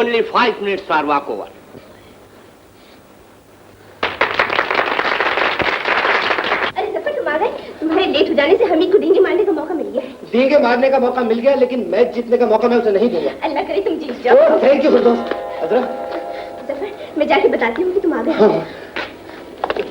Only 5 minutes for walkover. अरे जफर तुम आ गए। तुम्हारे लेट हो जाने से हमीद को डींगे मारने का मौका मिल गया है। डींगे मारने का मौका मिल गया, लेकिन मैच जीतने का मौका मैं उसे नहीं दूंगा। अल्लाह करे तुम जीत जाओ। थैंक यू फिरदौस। अजरा, जफर मैं जाके बताती हूँ कि तुम आ गए। हाँ।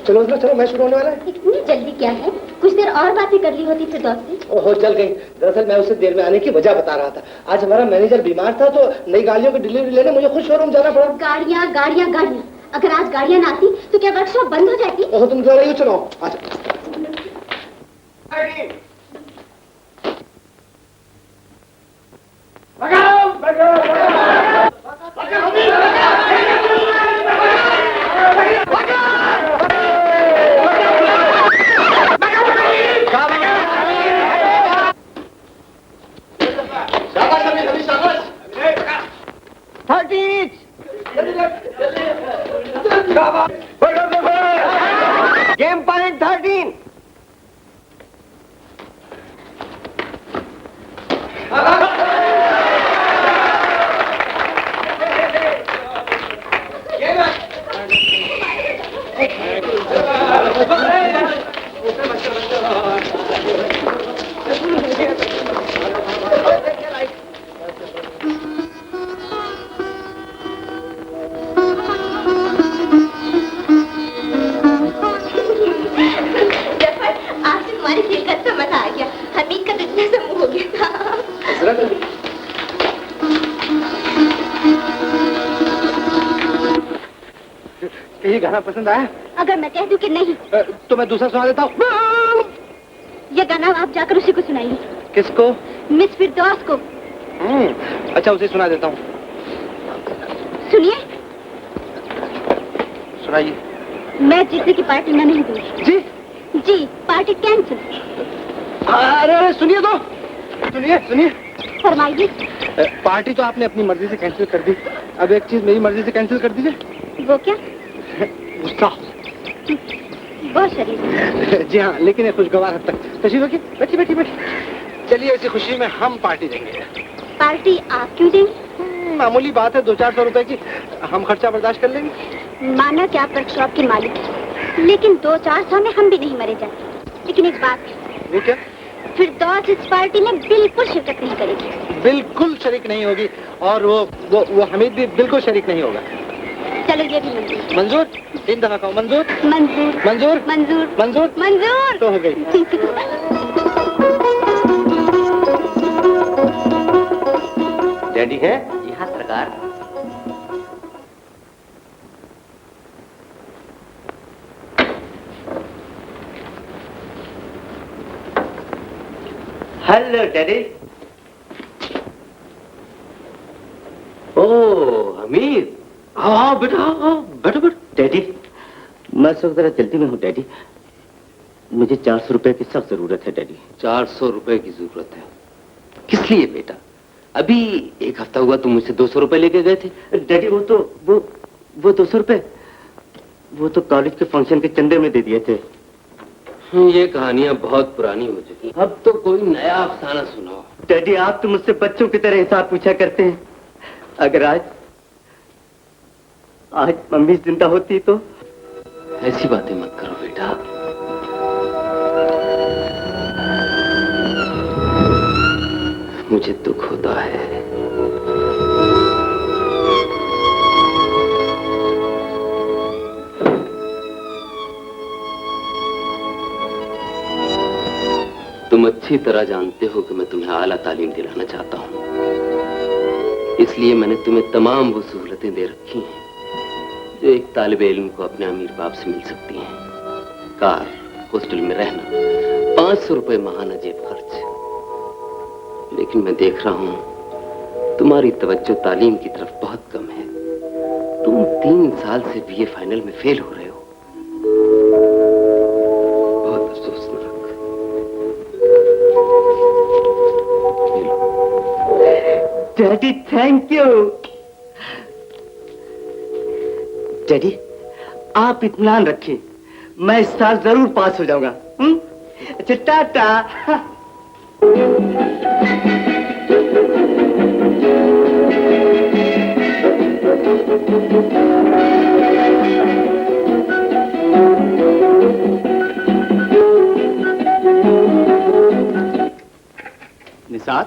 चलो अजरा, चलो मैच शुरू होने वाला है। इतनी जल्दी क्या है, कुछ देर और बातें कर ली होती फिरदौस से। ओहो, चल गई। दरअसल मैं उसे देर में आने की वजह बता रहा था। आज हमारा मैनेजर बीमार था तो नई गाड़ियों की डिलीवरी लेने मुझे खुद शोरूम जाना पड़ा। गाड़ियाँ गाड़ियाँ गाड़ियाँ, अगर आज गाड़ियाँ ना आती तो क्या वर्कशॉप बंद हो जाती? ओहो, तुम जरा यूँ सुनो। अच्छा Game point 13. ये गाना पसंद आया? अगर मैं कह दूं कि नहीं तो मैं दूसरा सुना देता हूँ। ये गाना आप जाकर उसी को सुनाइए। किसको? मिस फिरदौस को। अच्छा, उसे सुना देता हूँ। सुनिए। सुनाइए। मैं जीतने की पार्टी मैं नहीं दूंगी। जी जी, पार्टी कैंसिल। अरे सुनिए तो, सुनिए। फरमाइए। पार्टी तो आपने अपनी मर्जी से कैंसिल कर दी, अब एक चीज मेरी मर्जी से कैंसिल कर दीजिए। वो क्या? गुस्सा। बहुत शरीफ। जी हाँ, लेकिन ये खुशगवार हद तक। तशरीफ रखिए, बैठी। चलिए, इसी खुशी में हम पार्टी देंगे। पार्टी आप क्यों देंगे? मामूली बात है, 200-400 रुपए की, हम खर्चा बर्दाश्त कर लेंगे। माना कि आप वर्कशॉप के मालिक हैं, लेकिन 200-400 में हम भी नहीं मरे जाते। लेकिन एक बात है। वो क्या? फिरदौस इस पार्टी में बिल्कुल शिरकत नहीं करेगी। बिल्कुल शरीक नहीं होगी, और वो हमीद भी बिल्कुल शरीक नहीं होगा। चलो, ये भी मंजूर। मंजूर? 3 दफा कहो। मंजूर। तो हो गई। डैडी है? जी हाँ सरकार। Hello daddy. ओह हमीद, हाँ बेटा, बैठो। डैडी, मैं सब जरा जल्दी में हूँ डैडी। मुझे 400 रुपए की सख्त जरूरत है डैडी। 400 रुपए की जरूरत है? किस लिए बेटा? अभी 1 हफ्ता हुआ तुम मुझसे 200 रुपए लेके गए थे। डैडी वो 200 रुपए वो तो कॉलेज के फंक्शन के चंदे में दे दिए थे। ये कहानियां बहुत पुरानी हो चुकी, अब तो कोई नया अफसाना सुनाओ। डैडी, आप तो मुझसे बच्चों की तरह हिसाब पूछा करते हैं। अगर आज मम्मी जिंदा होती तो? ऐसी बातें मत करो बेटा। मुझे दुख होता है। तुम अच्छी तरह जानते हो कि मैं तुम्हें आला तालीम दिलाना चाहता हूं, इसलिए मैंने तुम्हें तमाम वो सहूलतें दे रखी हैं जो एक तालिब इल्म को अपने अमीर बाप से मिल सकती हैं। कार, हॉस्टल में रहना, 500 रुपए माहाना जेब खर्च। लेकिन मैं देख रहा हूं तुम्हारी तवज्जो तालीम की तरफ बहुत कम है। तुम 3 साल से बीए फाइनल में फेल हो रहे हो। बहुत अफसोसनाक। Daddy, thank you. डैडी, आप इत्मीनान रखिए, मैं इस साल जरूर पास हो जाऊंगा। अच्छा, टाटा। निसार,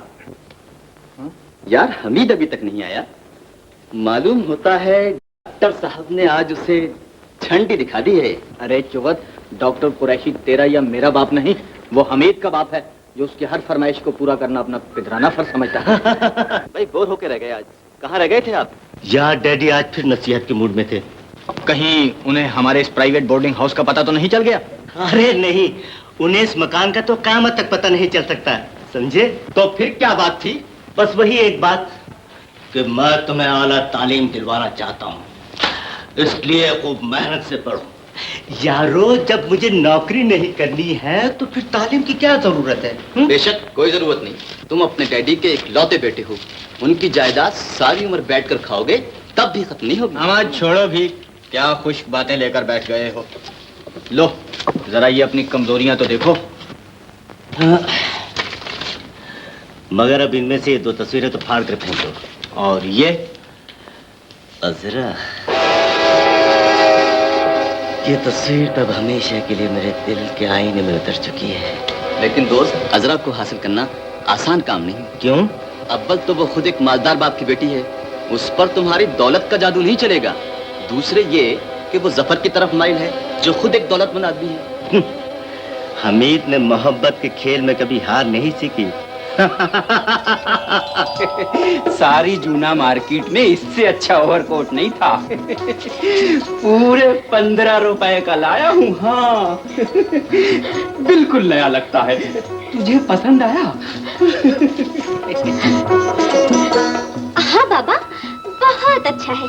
यार हमीद अभी तक नहीं आया। मालूम होता है डॉक्टर साहब ने आज उसे झंडी दिखा दी है। अरे चुगत, डॉक्टर कुरैशी तेरा या मेरा बाप नहीं, वो हमीद का बाप है जो उसकी हर फरमाइश को पूरा करना अपना पितराना फर्ज समझता है। भाई बोर होके रह गए आज। कहाँ रह गए थे आप? यार डैडी आज फिर नसीहत के मूड में थे। कहीं उन्हें हमारे इस प्राइवेट बोर्डिंग हाउस का पता तो नहीं चल गया? अरे नहीं, उन्हें इस मकान का तो क़यामत तक पता नहीं चल सकता, समझे? तो फिर क्या बात थी? बस वही एक बात कि मैं तुम्हें आला तालीम दिलवाना चाहता हूँ, इसलिए खूब मेहनत से पढ़ो। यारो, जब मुझे नौकरी नहीं करनी है तो फिर तालीम की क्या जरूरत है? बेशक कोई जरूरत नहीं। तुम अपने डैडी के इकलौते बेटे हो, उनकी जायदाद सारी उम्र बैठकर खाओगे तब भी खत्म नहीं होगी। आवाज छोड़ो भी, क्या खुश्क बातें लेकर बैठ गए हो। लो जरा ये अपनी कमजोरियां तो देखो। मगर अब इनमें से 2 तस्वीरें तो फाड़ कर फेंक दो। और ये अजरा, ये तस्वीर तब हमेशा के लिए मेरे दिल के आईने में उतर चुकी है। लेकिन दोस्त, अजरा को हासिल करना आसान काम नहीं। क्यों? अव्वल तो वो खुद एक मालदार बाप की बेटी है, उस पर तुम्हारी दौलत का जादू नहीं चलेगा। दूसरे ये कि वो जफर की तरफ माइल है जो खुद एक दौलतमंद आदमी है। हमीद ने मोहब्बत के खेल में कभी हार नहीं सीखी। सारी जूना मार्केट में इससे अच्छा ओवरकोट नहीं था। पूरे 15 रुपए का लाया हूँ। हाँ, बिल्कुल नया लगता है। तुझे पसंद आया? हाँ बाबा, बहुत अच्छा है।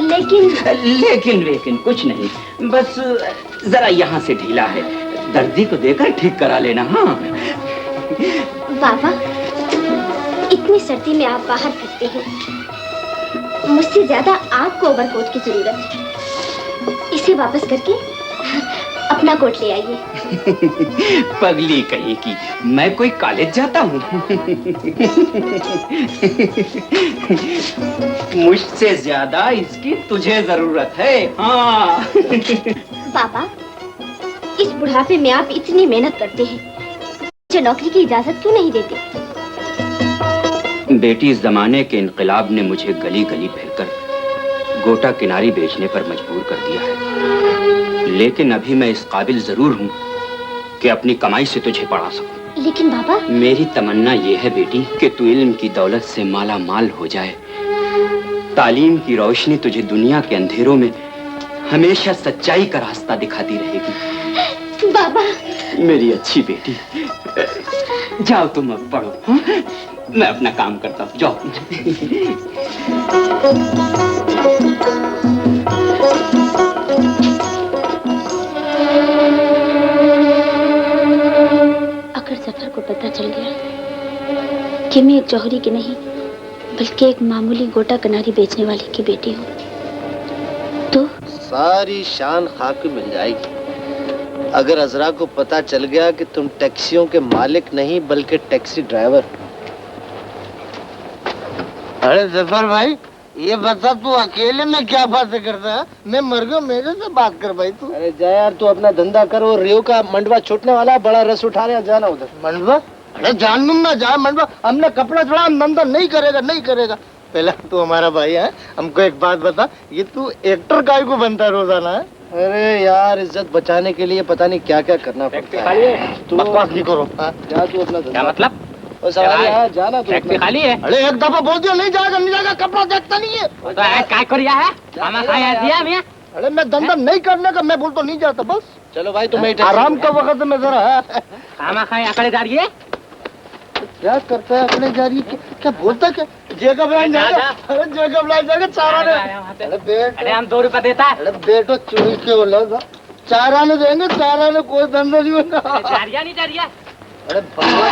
लेकिन कुछ नहीं, बस जरा यहाँ से ढीला है, दर्जी को देकर ठीक करा लेना। हाँ बाबा, इतनी सर्दी में आप बाहर फिरते हैं, मुझसे ज्यादा आपको ओवरकोट की जरूरत है। इसे वापस करके अपना कोट ले आइए। पगली कहीं की, मैं कोई कॉलेज जाता हूँ? मुझसे ज्यादा इसकी तुझे जरूरत है। हाँ। पापा, इस बुढ़ापे में आप इतनी मेहनत करते हैं, मुझे नौकरी की इजाजत क्यों नहीं देते? बेटी, इस जमाने के इनकलाब ने मुझे गली गली फिरकर गोटा किनारी बेचने पर मजबूर कर दिया है, लेकिन अभी मैं इस काबिल जरूर हूँ कि अपनी कमाई से तुझे पढ़ा सकूं। लेकिन बाबा, मेरी तमन्ना यह है बेटी कि तू इल्म की दौलत से माला माल हो जाए। तालीम की रोशनी तुझे दुनिया के अंधेरों में हमेशा सच्चाई का रास्ता दिखाती रहेगी। बाबा, मेरी अच्छी बेटी, जाओ तुम अब पढ़ो। हाँ? मैं अपना काम करता हूँ, जाओ। अगर सफर को पता चल गया कि मैं एक जौहरी की नहीं बल्कि एक मामूली गोटा किनारी बेचने वाले की बेटी हूँ, तो सारी शान खाक मिल जाएगी। अगर अजरा को पता चल गया कि तुम टैक्सियों के मालिक नहीं बल्कि टैक्सी ड्राइवर। अरे जफर भाई, ये बता तू अकेले में क्या बातें करता है? मैं मर गया, मेरे से बात कर भाई तू। अरे जा यार, तू अपना धंधा कर। वो रेव का मंडवा छूटने वाला है, बड़ा रस उठा रहे हैं, जाना उधर। मंडवा? अरे जान लूँ मैं, जा मंडवा। हमने कपड़ा चढ़ा, नंदा नहीं करेगा, नहीं करेगा। पहले तू हमारा भाई है, हमको एक बात बता, ये तू एक्टर काय को बनता है रोजाना है? अरे यार, इज्जत बचाने के लिए पता नहीं क्या क्या करना पड़ता है। तू बकवास नहीं करो। जा तू अपना धंधा। क्या मतलब? और सवारी है, जाना तू टैक्सी अपना। खाली है? अरे एक दफा बोल दिया, नहीं जाएगा, नहीं जाएगा, कपड़ा देखता नहीं है। तो क्या करिया है? दिया अरे मैं धंधा नहीं करने का, मैं बोल तो नहीं जाता बस। चलो भाई, तुम्हें आराम का वक्त में जरा खामा खाए अकड़े जा रही है। क्या करता है अपने जा रही है? क्या बोलता है? क्या जेकब लाइन जाएगा? अरे जेकब लाइन जाएगा, चारा ने। अरे बेट, अरे हम 2 रुपए देता है। अरे बेटो चुनी के बोला था, चारा ने देंगे, चारा ने कोई धंधा नहीं होगा। जारिया नहीं जारिया। अरे बाबा,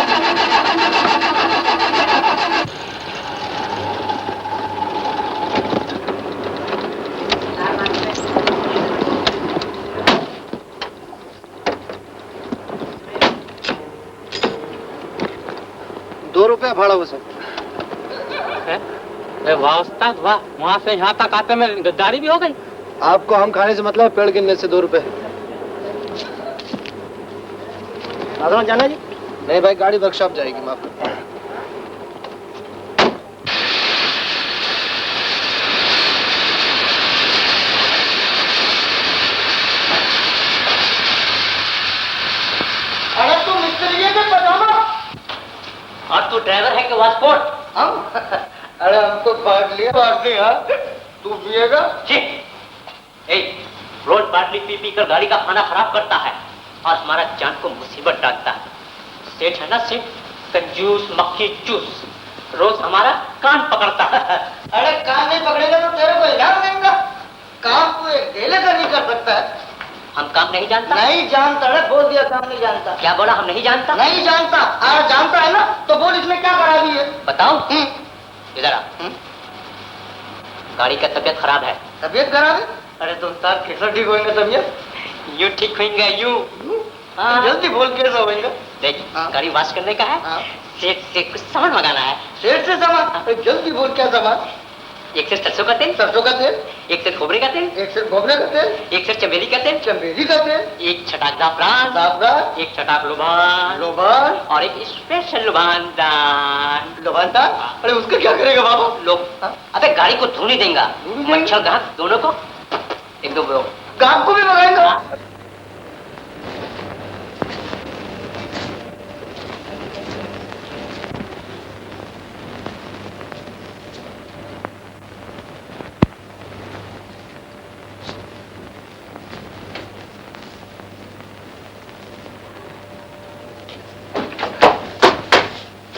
₹2 भाड़ा वो सब। वाह उस्ताद वाह, वहाँ से यहाँ तक आते में गद्दारी भी हो गई। आपको हम खाने से मतलब है, पेड़ गिनने से 2 रुपए। जाना जी? नहीं भाई, गाड़ी वर्कशॉप जाएगी, माफ करना। अरे तू मिस्त्री के पजामा और तू ड्राइवर है कि वास्पोर्ट? हम अरे हमको बांट लिया तू पिएगा? जी, रोज बाटली पी पी कर गाड़ी का खाना खराब करता है और हमारा जान को मुसीबत डालता है। सेठ है ना सेठ, कंजूस मक्खी चूस, रोज हमारा कान पकड़ता है। अरे काम नहीं पकड़ेगा तो तेरे को इनाम देगा। काम तू एक अकेले का नहीं कर सकता है। हम काम नहीं जानता? नहीं जानता है, बोल दिया काम नहीं जानता। क्या बोला? हम नहीं जानता? नहीं जानता। अगर जानता है ना तो बोल इसमें क्या खराबी है? बताओ। इधर आ। गाड़ी का तबीयत खराब है। तबीयत खराब है? अरे तो उस्ताद कैसे ठीक होएंगे तबीयत? यूं ठीक होंगे यूं। जल्दी बोल कैसे होएंगे? देख, गाड़ी वॉश करने का है, सेठ से कुछ सामान मंगाना है। सेठ से सामान? जल्दी बोल क्या सामान? एक से सरसों का तेल, सरसों का तेल, एक से खोबरे का तेल, एक से गोबरे का तेल, एक से चमेली का तेल, चमेली का तेल, एक छटाक जाफरान, जाफरान, एक छटाक लुबान, लोबान और एक स्पेशल लुबान दान। लोबान दान? अरे उसका क्या करेगा बाबा? लोग अबे गाड़ी को धोने देगा, मच्छर गाहक दोनों को। एक दो गाहक को भी भगाएगा?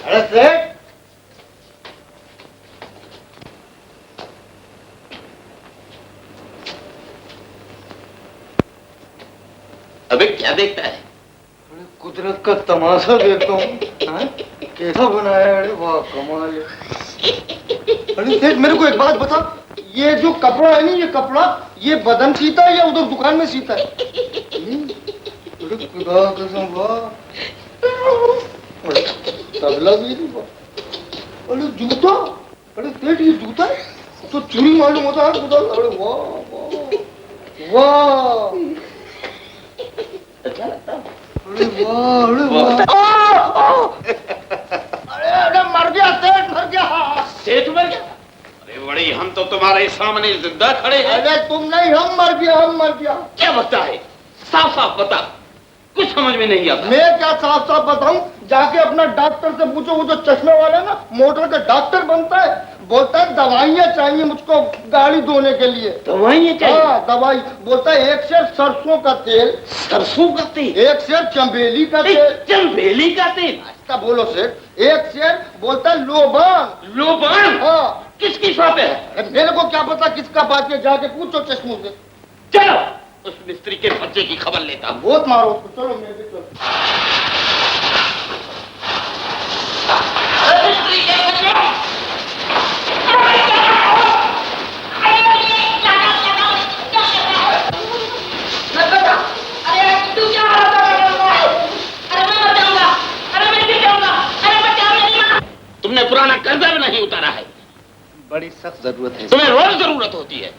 अरे सेठ, अबे क्या देखता है? कुदरत का तमाशा देखता हूँ। कैसा बनाया है? अरे वाह कमाल है। अरे सेठ मेरे को एक बात बता, ये जो कपड़ा है नहीं, ये कपड़ा ये बदन सीता है या उधर दुकान में सीता है? अरे खुदा कसम वाह। अरे तबला भी नहीं वाह। अरे जूता, अरे सेठ ये जूता है तो चूड़ी मालूम होता है खुदा। अरे वाह वाह वाह, अच्छा लगता है। अरे वाह, अरे वाह। अरे अरे मर गया सेठ, मर गया। सेठ मर गया? अरे बड़ी, हम तो तुम्हारे सामने जिंदा खड़े हैं। अरे तुम नहीं, हम मर गया, हम मर गया। क्या बता है? साफ साफ बता, कुछ समझ में नहीं आता। मैं क्या साफ साफ बताऊं? जाके अपना डॉक्टर से पूछो, वो जो चश्मे वाला ना मोटर का डॉक्टर बनता है, बोलता है दवाइयाँ चाहिए मुझको गाड़ी धोने के लिए। दवाइयाँ चाहिए? हाँ दवाई। बोलता है एक शेर सरसों का तेल, सरसों का तेल, एक शेर चंबेली का तेल। चंबेली का तेल? ऐसा बोलो सेठ। एक शेर बोलता है लोबान। लोबान? हाँ। किसकी बात है? मेरे को क्या पता किसका बात है, जाके पूछो चश्मों से। चलो उस मिस्त्री के बच्चे की खबर लेता हूँ। बहुत मारो उसको, चलो मैं भी चलो। तुमने पुराना कर्जा भी नहीं उतारा है। बड़ी सख्त जरूरत है। तुम्हें रोज जरूरत होती है।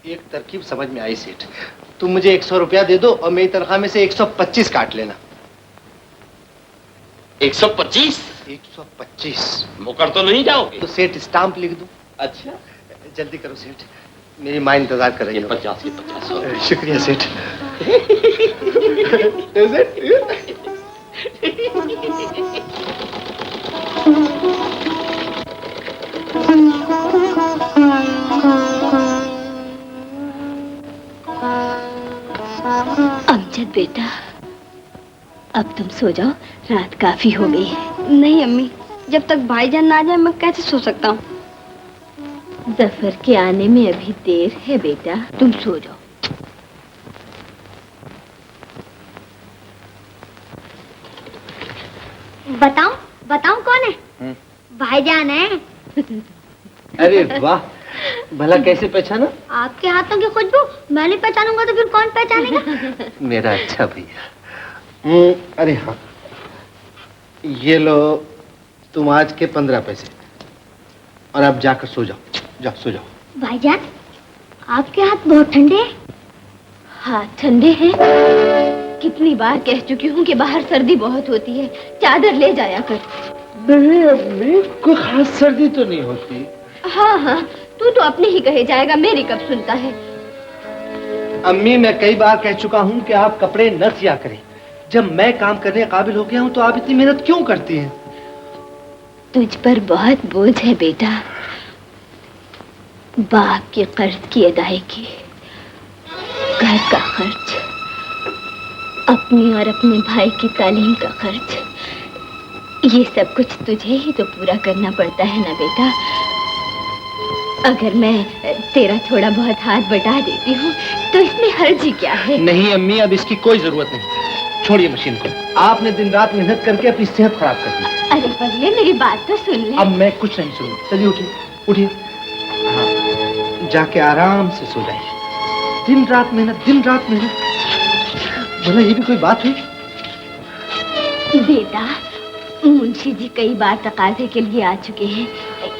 एक तरकीब समझ में आई सेठ, तुम मुझे 100 रुपया दे दो और मेरी तनख्वाह में से 125 काट लेना। 125? 125 मुकर तो नहीं जाओगे? तो सेठ स्टाम्प लिख दो। अच्छा जल्दी करो सेठ, मेरी माँ इंतजार कर रही है। 50 के 50। शुक्रिया सेठ। अमजद बेटा, अब तुम सो जाओ, रात काफी हो गई है। नहीं अम्मी, जब तक भाईजान ना जाए मैं कैसे सो सकता हूँ? जफर के आने में अभी देर है बेटा, तुम सो जाओ। बताओ बताओ कौन है? भाईजान है। अरे वाह, भला कैसे पहचाना? आपके हाथों की खुशबू मैं नहीं पहचानूंगा तो फिर कौन पहचानेगा? मेरा अच्छा भैया। अरे हाँ, ये लो तुम आज के 15 पैसे। और अब जाकर सो जाओ, जाओ सो जाओ। भाईजान, आपके हाथ बहुत ठंडे हैं। हाथ ठंडे हैं? कितनी बार कह चुकी हूँ कि बाहर सर्दी बहुत होती है, चादर ले जाया कर। नहीं अम्मी, कोई खास सर्दी तो नहीं होती। हाँ हाँ, तू तो अपने ही कहे जाएगा, मेरी कब सुनता है। अम्मी, मैं कई बार कह चुका हूँ कि आप कपड़े न सिया करें। जब मैं काम करने काबिल हो गया हूँ तो आप इतनी मेहनत क्यों करती हैं? तुझ पर बहुत बोझ है बेटा। बाप के कर्ज की अदायगी, घर का खर्च, अपनी और अपने भाई की तालीम का खर्च, ये सब कुछ तुझे ही तो पूरा करना पड़ता है ना बेटा। अगर मैं तेरा थोड़ा बहुत हाथ बटा देती हूँ तो इसमें हर्जी क्या है? नहीं अम्मी, अब इसकी कोई जरूरत नहीं। छोड़िए मशीन को। आपने दिन रात मेहनत करके अपनी सेहत खराब कर दी। अरे बल्ले, मेरी बात तो सुन ले। अब मैं कुछ नहीं सुनूंगा। चलिए उठिए, उठिए। हाँ, जाके आराम से सो जाइए। दिन रात मेहनत, दिन रात मेहनत, बोला ये भी कोई बात हुई? बेटा, मुंशी जी कई बार तकाजे के लिए आ चुके हैं।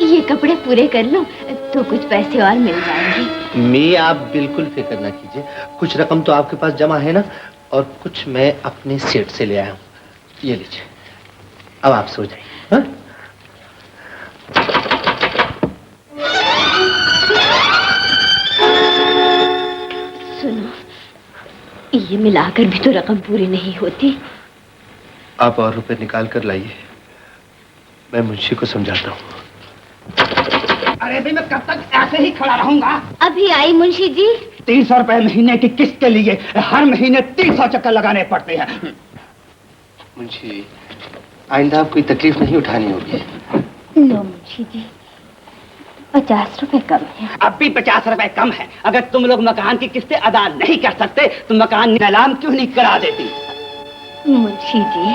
ये कपड़े पूरे कर लो तो कुछ पैसे और मिल जाएंगे। मी, आप बिल्कुल फिक्र ना कीजिए। कुछ रकम तो आपके पास जमा है ना, और कुछ मैं अपने सेठ से ले आया हूँ। ये लीजिए, अब आप सो जाइए। हाँ? सुनो, ये मिलाकर भी तो रकम पूरी नहीं होती। आप और रुपए निकाल कर लाइए, मैं मुंशी को समझाता हूँ। अरे भाई, मैं कब तक ऐसे ही खड़ा रहूंगा? अभी आई मुंशी जी। 300 रुपए महीने की किस्त के लिए हर महीने 300 चक्कर लगाने पड़ते हैं। मुंशी, आइंदा आप कोई तकलीफ नहीं उठानी होगी। लो मुंशी जी, 50 रुपए कम है। अब भी 50 रुपए कम है। अगर तुम लोग मकान की किस्तें अदा नहीं कर सकते तो मकान नीलाम क्यों नहीं करा देती? मुंशी जी,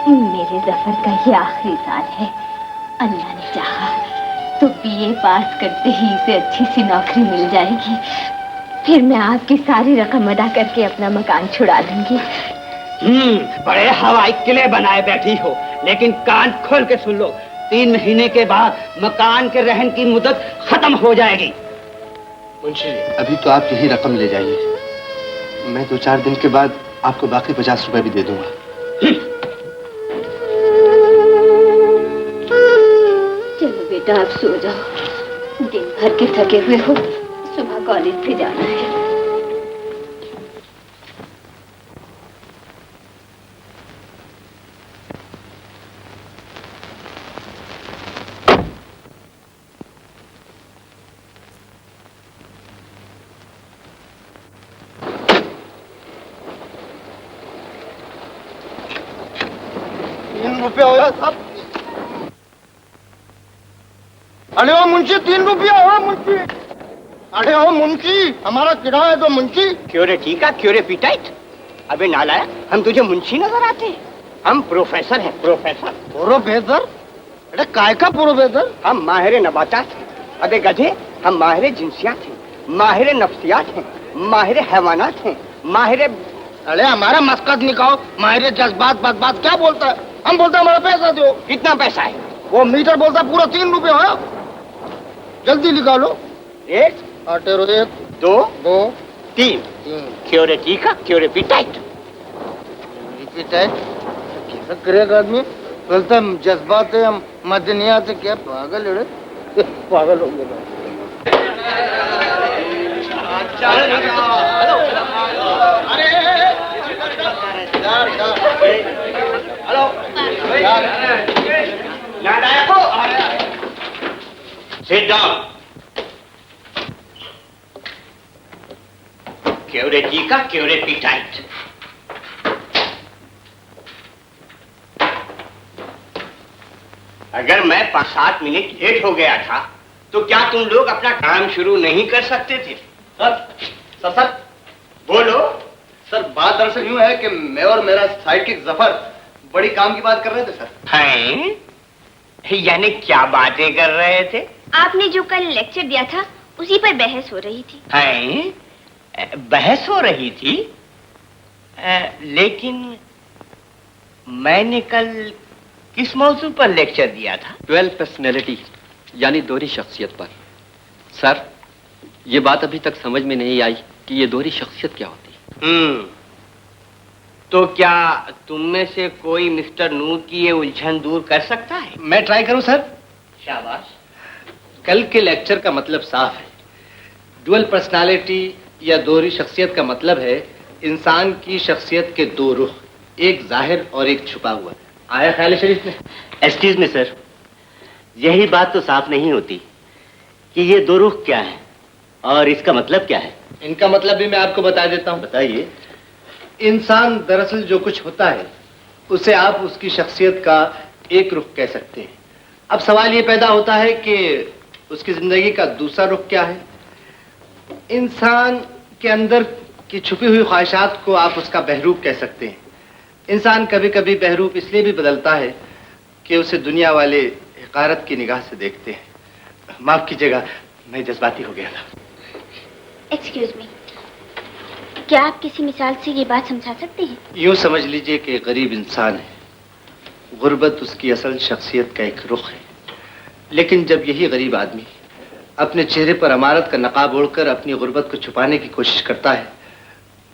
मेरे जफर का ये आखिरी साल है। अल्लाह ने चाहा तो बीए पास करते ही इसे अच्छी सी नौकरी मिल जाएगी। फिर मैं आपकी सारी रकम अदा करके अपना मकान छुड़ा दूंगी। बड़े हवाई किले बनाए बैठी हो, लेकिन कान खोल के सुन लो, 3 महीने के बाद मकान के रहन की मुद्दत खत्म हो जाएगी। मुंशी, अभी तो आप यही रकम ले जाइए। मैं 2-4 दिन के बाद आपको बाकी 50 रुपए भी दे दूंगा। चलो बेटा, आप सो जाओ। दिन भर के थके हुए हो, सुबह कॉलेज भी जाना है। ₹3 होया साहब। अरे ओ मुंशी, 3 रुपया हो मुंशी। अरे ओ मुंशी, हमारा किराया दो मुंशी। क्यों रे टीका, क्यों रे पिटाइट? अबे नालायक, हम तुझे मुंशी नजर आते हैं? हम प्रोफेसर हैं, प्रोफेसर। प्रोफेसर? अरे काय का प्रोफेसर? हम माहिर नबातात हैं। अबे गधे, हम माहिर जिनसियात हैं, माहिर नफ्सियात हैं, माहिर हैवानात हैं, माहिर। अरे हमारा मस्कत निकाओ। माहिर जज्बात बदबात क्या बोलता है? हम बोलते हमारा पैसा दो। कितना पैसा है? वो मीटर बोलता पूरा 3 रुपये हो। जल्दी निकालो। 1 18 1 2 2 3। 3। क्यों रे टीका, क्यों रे पिटाइट? कैसा करेगा आदमी? बोलता जज्बात है, हम मदनियात है। क्या पागल है? पागल हो गया। Sit down. क्यों रे टीका, क्यों रे पिटाइट? अगर मैं 5-7 मिनट लेट हो गया था तो क्या तुम लोग अपना काम शुरू नहीं कर सकते थे? सर बोलो। सर, बात दरअसल यूं है कि मैं और मेरा साइडकिक जफर बड़ी काम की बात कर रहे थे सर। हैं? यानी क्या बातें कर रहे थे? आपने जो कल लेक्चर दिया था उसी पर बहस हो रही थी। हैं? बहस हो रही थी? लेकिन मैंने कल किस मौजू पर लेक्चर दिया था? 12 पर्सनैलिटी, यानी दोहरी शख्सियत पर। सर, ये बात अभी तक समझ में नहीं आई कि ये दोहरी शख्सियत क्या होती है। तो क्या तुम में से कोई मिस्टर नूर की ये उलझन दूर कर सकता है? मैं ट्राई करूं सर? शाबाश। कल के लेक्चर का मतलब साफ है। डुअल पर्सनालिटी या दोहरी शख्सियत का मतलब है इंसान की शख्सियत के दो रुख, एक जाहिर और एक छुपा हुआ। आया ख्याल शरीफ में? एक्सक्यूज मी सर, यही बात तो साफ नहीं होती कि ये दो रुख क्या है और इसका मतलब क्या है। इनका मतलब भी मैं आपको बता देता हूं। बताइए। इंसान दरअसल जो कुछ होता है उसे आप उसकी शख्सियत का एक रुख कह सकते हैं। अब सवाल ये पैदा होता है कि उसकी जिंदगी का दूसरा रुख क्या है। इंसान के अंदर की छुपी हुई ख्वाहिशात को आप उसका बहरूप कह सकते हैं। इंसान कभी कभी बहरूप इसलिए भी बदलता है कि उसे दुनिया वाले हकारत की निगाह से देखते हैं। माफ कीजिएगा, मैं जज्बाती हो गया था। एक्सक्यूज मी, क्या आप किसी मिसाल से ये बात समझा सकते हैं? यूं समझ लीजिए कि गरीब इंसान है, गुर्बत उसकी असल शख्सियत का एक रुख है। लेकिन जब यही गरीब आदमी अपने चेहरे पर अमारत का नकाब ओढ़कर अपनी गुर्बत को छुपाने की कोशिश करता है,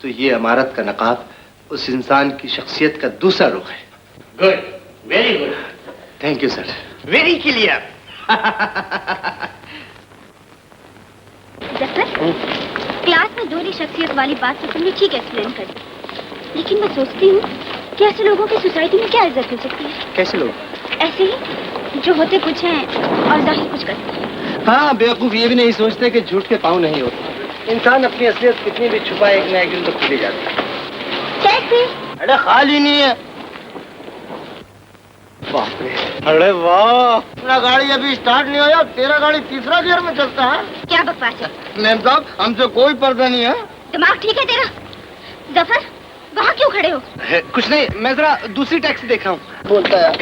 तो ये अमारत का नकाब उस इंसान की शख्सियत का दूसरा रुख है। Good, very good, thank you sir. Very clear. Zafar, class में दोहरी शख्सियत वाली बात तो तुमने ठीक एक्सप्लेन कर दी, लेकिन मैं सोचती हूँ कि ऐसे लोगों की सोसाइटी में क्या इज्जत हो सकती है? कैसे लोग? ऐसे ही जो होते कुछ हैं और जाहिर कुछ करते हैं। हाँ, बेवकूफ ये भी नहीं सोचते कि झूठ के पाँव नहीं होते। इंसान अपनी असलियत कितनी भी छुपाए, एक ना एक दिन तो खुल ही जाता है। कैसे? अरे खाली नहीं है। बाप रे, अरे वाह, अपना गाड़ी अभी स्टार्ट नहीं होया, तेरा गाड़ी तीसरा गियर में चलता है। क्या बकवास है? मैम साहब, हमसे कोई पर्दा नहीं है। दिमाग ठीक है तेरा? जफर, वहाँ क्यों खड़े हो? कुछ नहीं, मैं जरा दूसरी टैक्सी देखा हूँ। बोलता है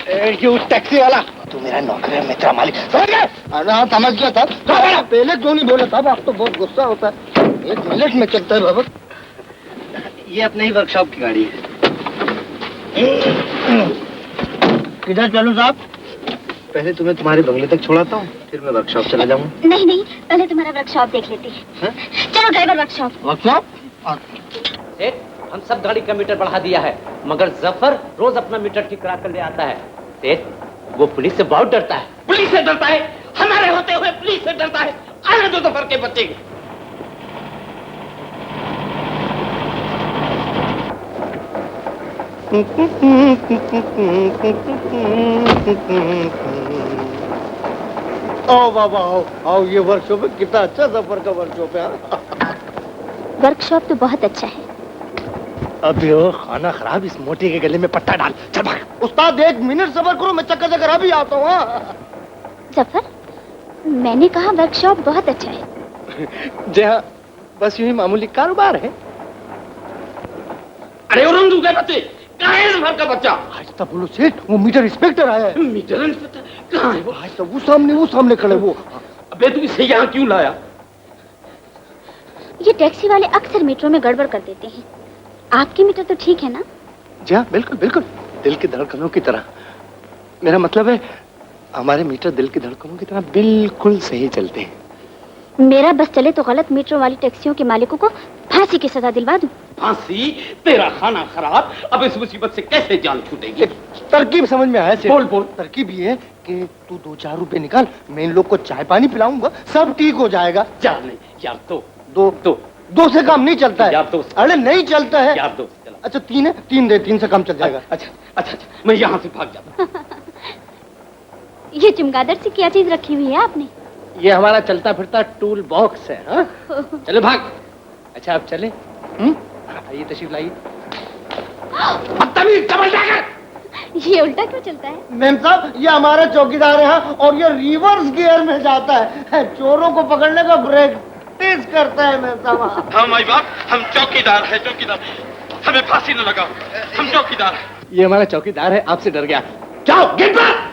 ये टैक्सी वाला तू मेरा नौकर है, मैं तेरा मालिक, समझ गए? अरे हाँ, समझ गया था। पहले क्यों नहीं बोला था? आप तो बहुत गुस्सा होता है। 1 मिनट में चलता है बाबा। ये अपने ही वर्कशॉप की गाड़ी है। किधर चलूं साहब? पहले तुम्हें तुम्हारे बंगले तक छोड़ाता हूँ, फिर मैं वर्कशॉप चला जाऊंगा। नहीं नहीं, पहले तुम्हारा वर्कशॉप देख लेते हैं। चलो ड्राइवर, वर्कशॉप। वर्कशॉप? सेठ, हम सब गाड़ी का मीटर बढ़ा दिया है, मगर जफर रोज अपना मीटर ठीक करा कर ले आता है। सेठ, वो पुलिस से बहुत डरता है। पुलिस से डरता है? हमारे होते हुए पुलिस से डरता है? आने दो जफर के बच्चे। आओ बाबा, आओ आओ, ये वर्कशॉप है। कितना अच्छा सफर का वर्कशॉप है। वर्कशॉप तो बहुत अच्छा है। अभी वो खाना खराब, इस मोटी के गले में पट्टा डाल, चल भाग। उस्ताद 1 मिनट सबर करो, मैं चक्कर चक्कर अभी आता हूँ। हाँ? जफर, मैंने कहा वर्कशॉप बहुत अच्छा है। जी हाँ, बस यूं ही मामूली कारोबार है। अरे और दूसरे बच्चे कहाँ है? जफर का बच्चा आज तक बोलो सेठ, वो मीटर इंस्पेक्टर आया है। मीटर इंस्पेक्टर कहाँ है वो? आज तक वो सामने खड़े वो। अबे तू इसे यहाँ क्यों लाया? ये टैक्सी वाले अक्सर मीटरों में गड़बड़ कर देते हैं। आपकी मीटर तो ठीक है ना? जी हाँ, बिल्कुल बिल्कुल, दिल की धड़कनों की तरह। मेरा मतलब है हमारे मीटर दिल की धड़कनों की तरह बिल्कुल सही चलते हैं। मेरा बस चले तो गलत मीटरों वाली टैक्सियों के मालिकों को फांसी की सजा दिलवा दूं। फांसी? तेरा खाना खराब, अब इस मुसीबत से कैसे जान छूटेगी? एक तरकीब समझ में आया सेठ। बोल बोल। तरकीब ये है कि तू 2-4 रुपए निकाल, मैं इन लोग को चाय पानी पिलाऊंगा, सब ठीक हो जाएगा। यार नहीं, यार तो दो से काम नहीं चलता है। यार दोस्त। अरे नहीं चलता है यार दोस्त चला। अच्छा 3 है, 3 दे, 3 से कम चल जाएगा। अच्छा अच्छा अच्छा, मैं यहाँ से भाग जाता। ये चमगादड़ से क्या चीज रखी हुई है आपने? ये हमारा चलता फिरता टूल बॉक्स है। हाँ? चलो भाग। अच्छा आप चले? आइए तशरीफ लाइए। बदतमीज, चमल जाकर। ये उल्टा क्यों चलता है? मैम साहब, ये हमारा चौकीदार है और ये रिवर्स गियर में जाता है। चोरों को पकड़ने का ब्रेक तेज करता है मैम साहब। हाँ माई बाप, हम चौकीदार है, चौकीदार। हमें फांसी न लगाओ, हम चौकीदार हैं। ये हमारा चौकीदार है, आपसे डर गया। जाओ गेट पर।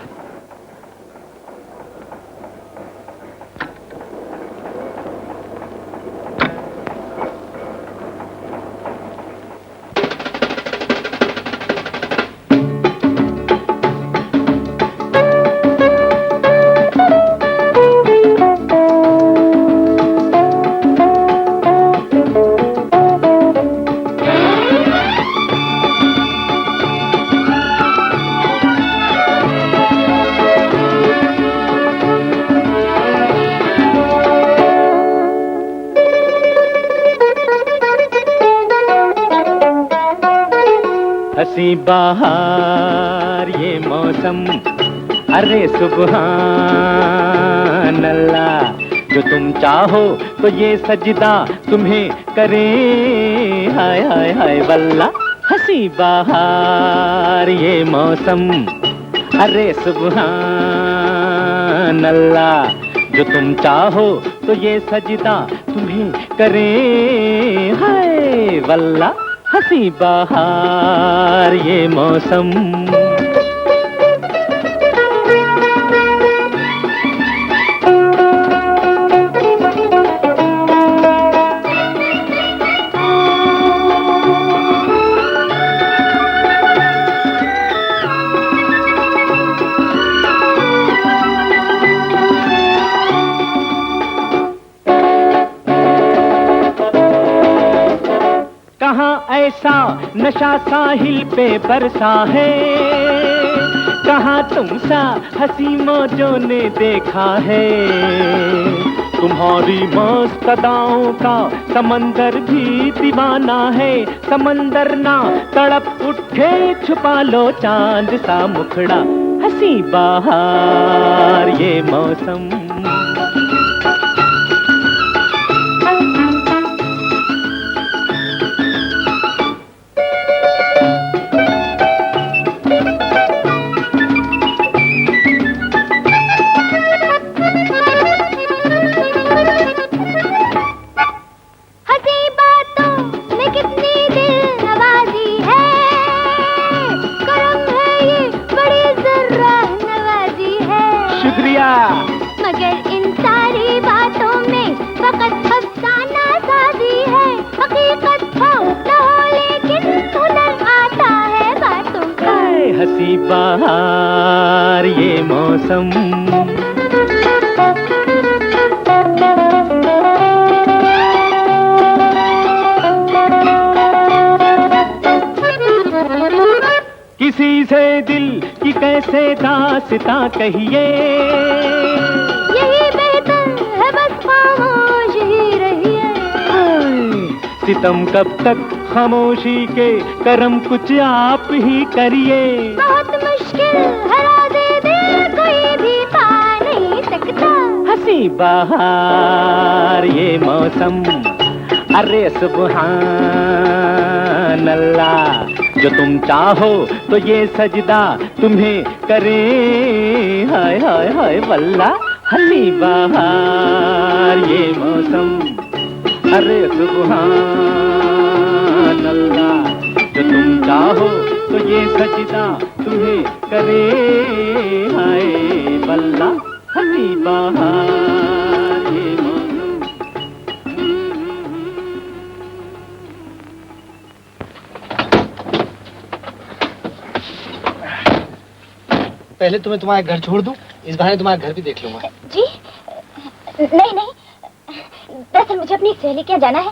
हंसी बहार ये मौसम, अरे सुभान अल्लाह, जो तुम चाहो तो ये सजदा तुम्हें करे, हाय हाय हाय वल्ला। हंसी बहार ये मौसम, अरे सुभान अल्लाह, जो तुम चाहो तो ये सजदा तुम्हें करे, हाय वल्ला। हंसी बहार ये मौसम। ऐसा नशा साहिल पे बरसा है, कहाँ तुम सा हंसी मौजों ने देखा है। तुम्हारी मस्त अदाओं का समंदर भी दीवाना है, समंदर ना तड़प उठे छुपा लो चांद सा मुखड़ा। हंसी बहार ये मौसम। मगर इन सारी बातों में फकत अफसाना साजी है, हकीकत हो न हो लेकिन हुनर आता है बातों का। हंसी बहार ये मौसम। किसी से दिल की कैसे दास्तां कहिए, यही बेहतर है बस खामोश ही रहिए। सितम कब तक खामोशी के करम कुछ आप ही करिए। बहुत मुश्किल है राज़े दिल कोई भी पा नहीं सकता। हंसी बहार ये मौसम, अरे सुभान अल्लाह, जो तुम चाहो तो ये सजदा तुम्हें करे, हाय हाय हाय वल्ला। हंसी बहार ये मौसम, अरे सुभान अल्लाह, जो तुम चाहो तो ये सजदा तुम्हें करे, हाय वल्ला। हंसी बहार ये मौसम। पहले तुम्हें तुम्हारा घर छोड़ दूं, इस बहाने तुम्हारा घर भी देख लूंगा। जी नहीं नहीं, दरअसल मुझे अपनी सहेली के यहाँ जाना है,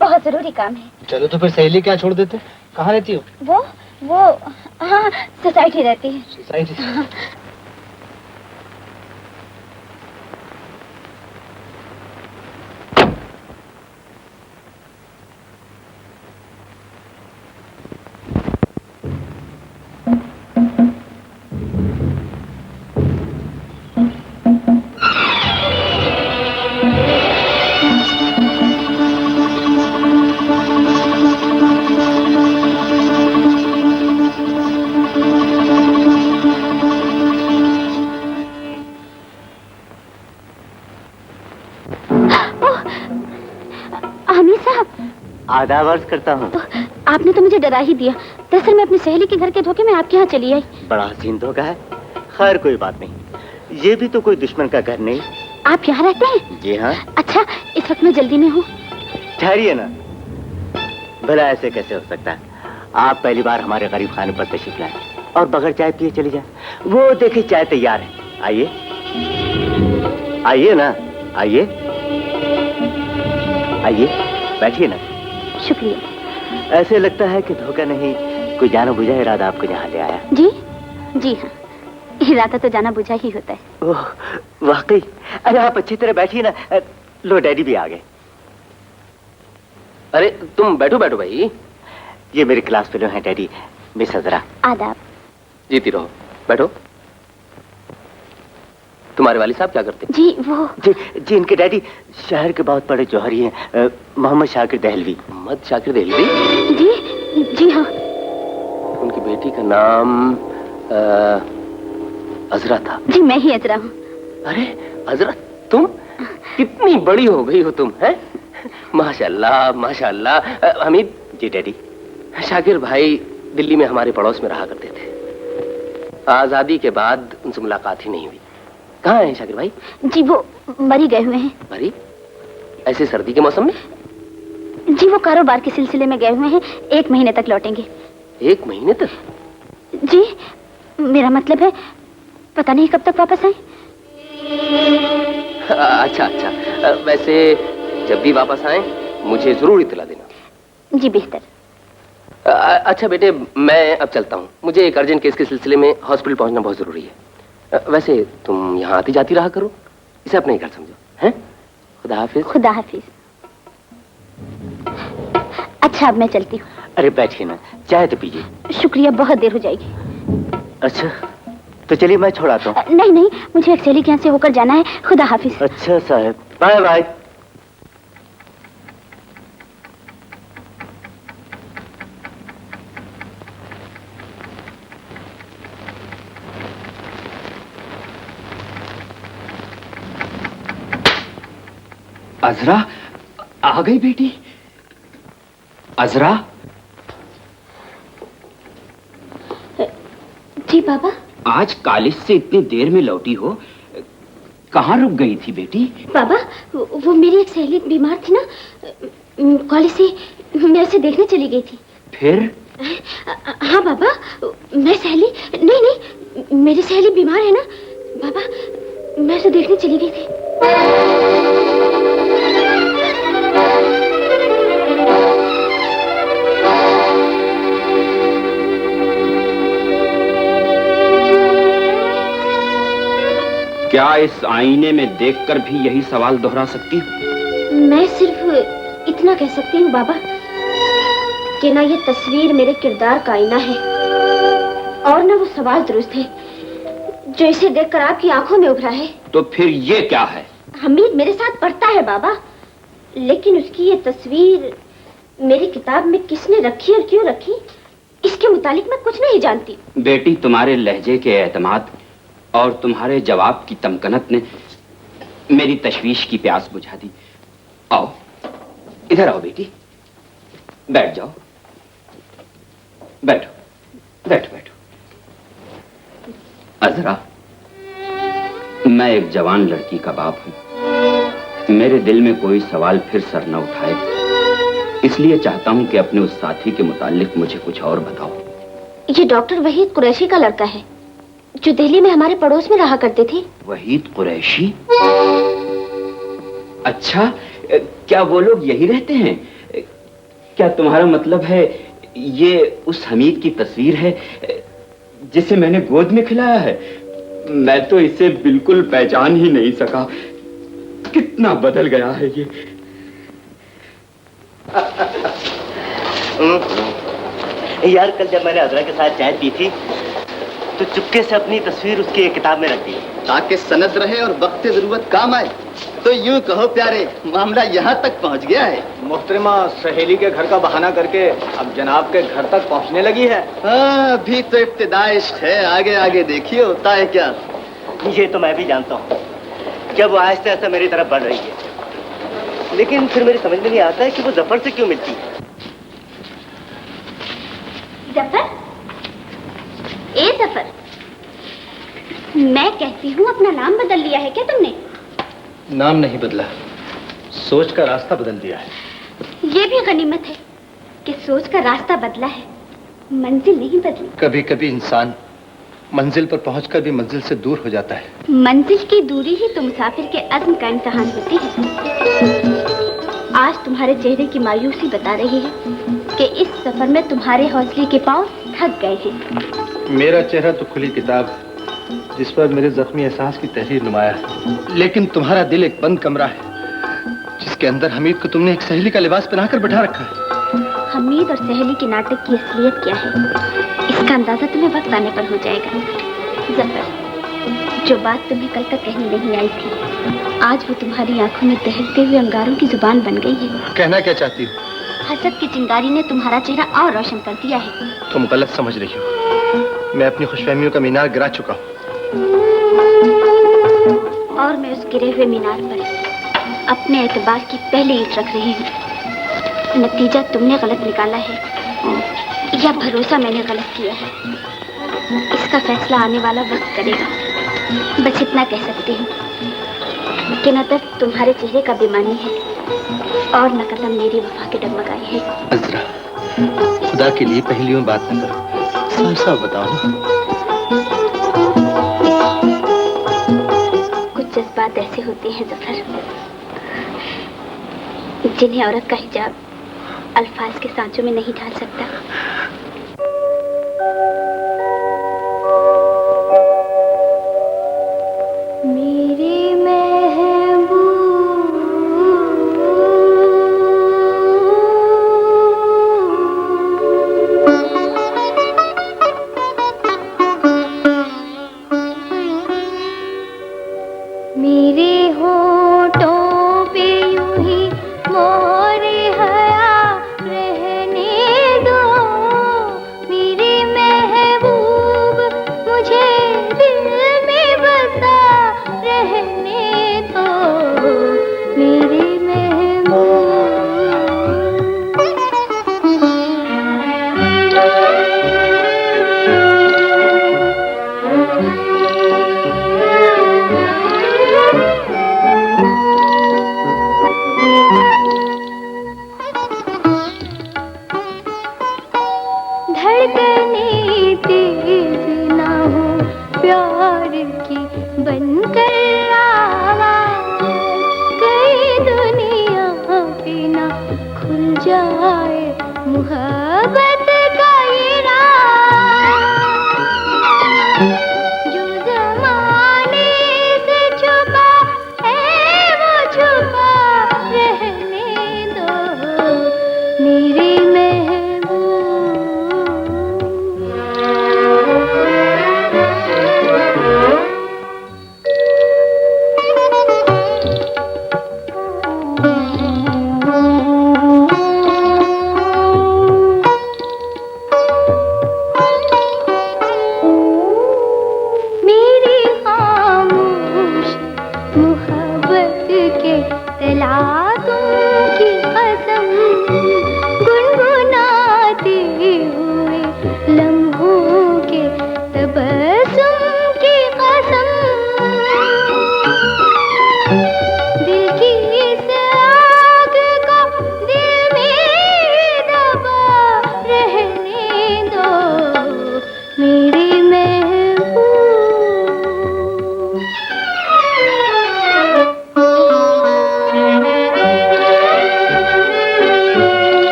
बहुत जरूरी काम है। चलो तो फिर सहेली क्या छोड़ देते। कहाँ रहती हो? वो हाँ सोसाइटी रहती है। सोसाइटी? आदाब अर्ज करता हूँ। आपने तो मुझे डरा ही दिया। दरअसल मैं अपनी सहेली के घर के धोखे में आपके यहाँ चली आई। बड़ा हसीन धोखा है। खैर कोई बात नहीं, ये भी तो कोई दुश्मन का घर नहीं। आप यहाँ रहते हैं? जी हाँ। अच्छा, इस वक्त मैं जल्दी में हूँ। ठहरिए ना, भला ऐसे कैसे हो सकता है। आप पहली बार हमारे गरीब खाने पर तशरीफ लाए और बगैर चाय पिए चली जाए। वो देखिए चाय तैयार है, आइए आइए ना, आइए आइए, बैठिए ना। शुक्रिया। ऐसे लगता है कि धोखा नहीं, कोई जाना बुझा इरादा आपको यहाँ ले आया। जी जी हाँ, इरादा तो जाना बुझा ही होता है। ओह वाकई। अरे आप अच्छी तरह बैठिए ना। लो डैडी भी आ गए। अरे तुम बैठो बैठो भाई। ये मेरे क्लास फेलो हैं डैडी, मिस अजरा। आदाब। जीती रहो, बैठो। तुम्हारे वाली साहब क्या करते हैं? जी वो जी इनके डैडी शहर के बहुत बड़े जौहरी हैं, मोहम्मद शाकिर दहलवी। मोहम्मद शाकिर दहलवी? जी हाँ। उनकी बेटी का नाम अजरा था। जी मैं ही अजरा हूँ। अरे अजरा, तुम कितनी बड़ी हो गई हो तुम, हैं? माशाल्लाह माशाल्लाह। हमीद। जी डैडी। शाकिर भाई दिल्ली में हमारे पड़ोस में रहा करते थे। आजादी के बाद उनसे मुलाकात ही नहीं हुई। कहाँ हैं शाकिर भाई? जी वो मरी गए हुए हैं। मरी? ऐसे सर्दी के मौसम में? जी वो कारोबार के सिलसिले में गए हुए हैं, 1 महीने तक लौटेंगे। 1 महीने तक? जी मेरा मतलब है पता नहीं कब तक वापस आए। अच्छा अच्छा, वैसे जब भी वापस आए मुझे जरूर इत्तला देना। जी बेहतर। अच्छा बेटे, मैं अब चलता हूँ, मुझे एक अर्जेंट केस के सिलसिले में हॉस्पिटल पहुंचना बहुत जरूरी है। वैसे तुम यहाँ आती जाती रहा करो, इसे अपने ही घर समझो, हैं? खुदा हाफिज। खुदा हाफिज। अच्छा अब मैं चलती हूँ। अरे बैठिए ना, चाय तो पीजिए। शुक्रिया, बहुत देर हो जाएगी। अच्छा तो चलिए मैं छोड़ाता हूँ। नहीं मुझे एक सहेली के यहाँ से होकर जाना है। खुदा हाफिज। अच्छा साहब, बाय बाय। अजरा आ गई बेटी। अजरा। जी बाबा। आज कॉलेज से इतनी देर में लौटी हो, कहाँ रुक गई थी बेटी? बाबा वो मेरी एक सहेली बीमार थी ना, कॉलेज से मैं उसे देखने चली गई थी। फिर? हाँ बाबा, मैं सहेली नहीं मेरी सहेली बीमार है ना बाबा, मैं उसे देखने चली गई थी। क्या इस आईने में देखकर भी यही सवाल दोहरा सकती हूँ? मैं सिर्फ इतना कह सकती हूँ बाबा कि ना ये तस्वीर मेरे किरदार का आईना है और ना वो सवाल दुरुस्त है जो इसे देखकर आपकी आंखों में उभरा है। तो फिर ये क्या है? हमीद मेरे साथ पढ़ता है बाबा, लेकिन उसकी ये तस्वीर मेरी किताब में किसने रखी और क्यों रखी, इसके मुतालिक मैं कुछ नहीं जानती। बेटी, तुम्हारे लहजे के एतमाद और तुम्हारे जवाब की तमकनत ने मेरी तशवीश की प्यास बुझा दी। आओ इधर आओ बेटी, बैठ जाओ, बैठो बैठो बैठो। अजरा, मैं एक जवान लड़की का बाप हूं। मेरे दिल में कोई सवाल फिर सर न उठाए, इसलिए चाहता हूं कि अपने उस साथी के मुतालिक मुझे कुछ और बताओ। ये डॉक्टर वहीद कुरैशी का लड़का है जो दिल्ली में हमारे पड़ोस में रहा करते थे। वहीद कुरैशी? अच्छा, क्या वो लोग यही रहते हैं? क्या तुम्हारा मतलब है ये उस हमीद की तस्वीर है जिसे मैंने गोद में खिलाया है? मैं तो इसे बिल्कुल पहचान ही नहीं सका। कितना बदल गया है ये। यार कल जब मैंने अजरा के साथ चाय पी थी तो चुपके से अपनी तस्वीर उसकी एक किताब में रख दी ताकि सनद रहे और वक्त जरूरत काम आए। तो यूं कहो प्यारे, मामला यहाँ तक पहुँच गया है। मोहतरमा सहेली के घर का बहाना करके अब जनाब के घर तक पहुँचने लगी है। हाँ, अभी तो इब्तिदाइश है, आगे आगे देखिए होता है क्या। ये तो मैं भी जानता हूँ कि वो आहिस्ता आहिस्ता मेरी तरफ बढ़ रही है, लेकिन फिर मेरी समझ में नहीं आता है कि वो जफर से क्यों मिलती है। जफर? ए जफर, मैं कहती हूँ अपना नाम बदल लिया है क्या तुमने? नाम नहीं बदला, सोच का रास्ता बदल दिया है। ये भी गनीमत है कि सोच का रास्ता बदला है, मंजिल नहीं बदली। कभी कभी इंसान मंजिल पर पहुंचकर भी मंजिल से दूर हो जाता है। मंजिल की दूरी ही तो मुसाफिर के अज़्म का इम्तिहान होती है। आज तुम्हारे चेहरे की मायूसी बता रही है कि इस सफर में तुम्हारे हौसले के पांव थक गए हैं। मेरा चेहरा तो खुली किताब है जिस पर मेरे जख्मी एहसास की तहरीर नुमाया है, लेकिन तुम्हारा दिल एक बंद कमरा है जिसके अंदर हमीद को तुमने एक सहेली का लिबास पहनाकर बैठा रखा है। हमीद और सहेली के नाटक की असलियत क्या है इसका अंदाजा तुम्हें वक्त आने पर हो जाएगा। जफर, जो बात तुम्हें कल तक कहनी नहीं आई थी, आज वो तुम्हारी आंखों में दहकते हुए अंगारों की जुबान बन गई है। कहना क्या चाहती हो? हसद की चिंगारी ने तुम्हारा चेहरा और रोशन कर दिया है। तुम गलत समझ रही हो। मैं अपनी खुशफहमियों का मीनार गिरा चुका हूँ। और मैं उस गिरे हुए मीनार पर अपने एतबार की पहली ईंट रख रही हूँ। नतीजा तुमने गलत निकाला है या भरोसा मैंने गलत किया है, इसका फैसला आने वाला वक्त करेगा। बस इतना कह सकती हूँ कि न दर्द तुम्हारे चेहरे का बेमानी है और न कदम मेरी वफा के डगमगाए है। अज़रा, खुदा के लिए पहलियों बात न करो, साफ साफ बताओ ना। कुछ जज्बात ऐसे होते हैं जफर, जिन्हें औरत का हिजाब अल्फाज के सांचों में नहीं ढाल सकता।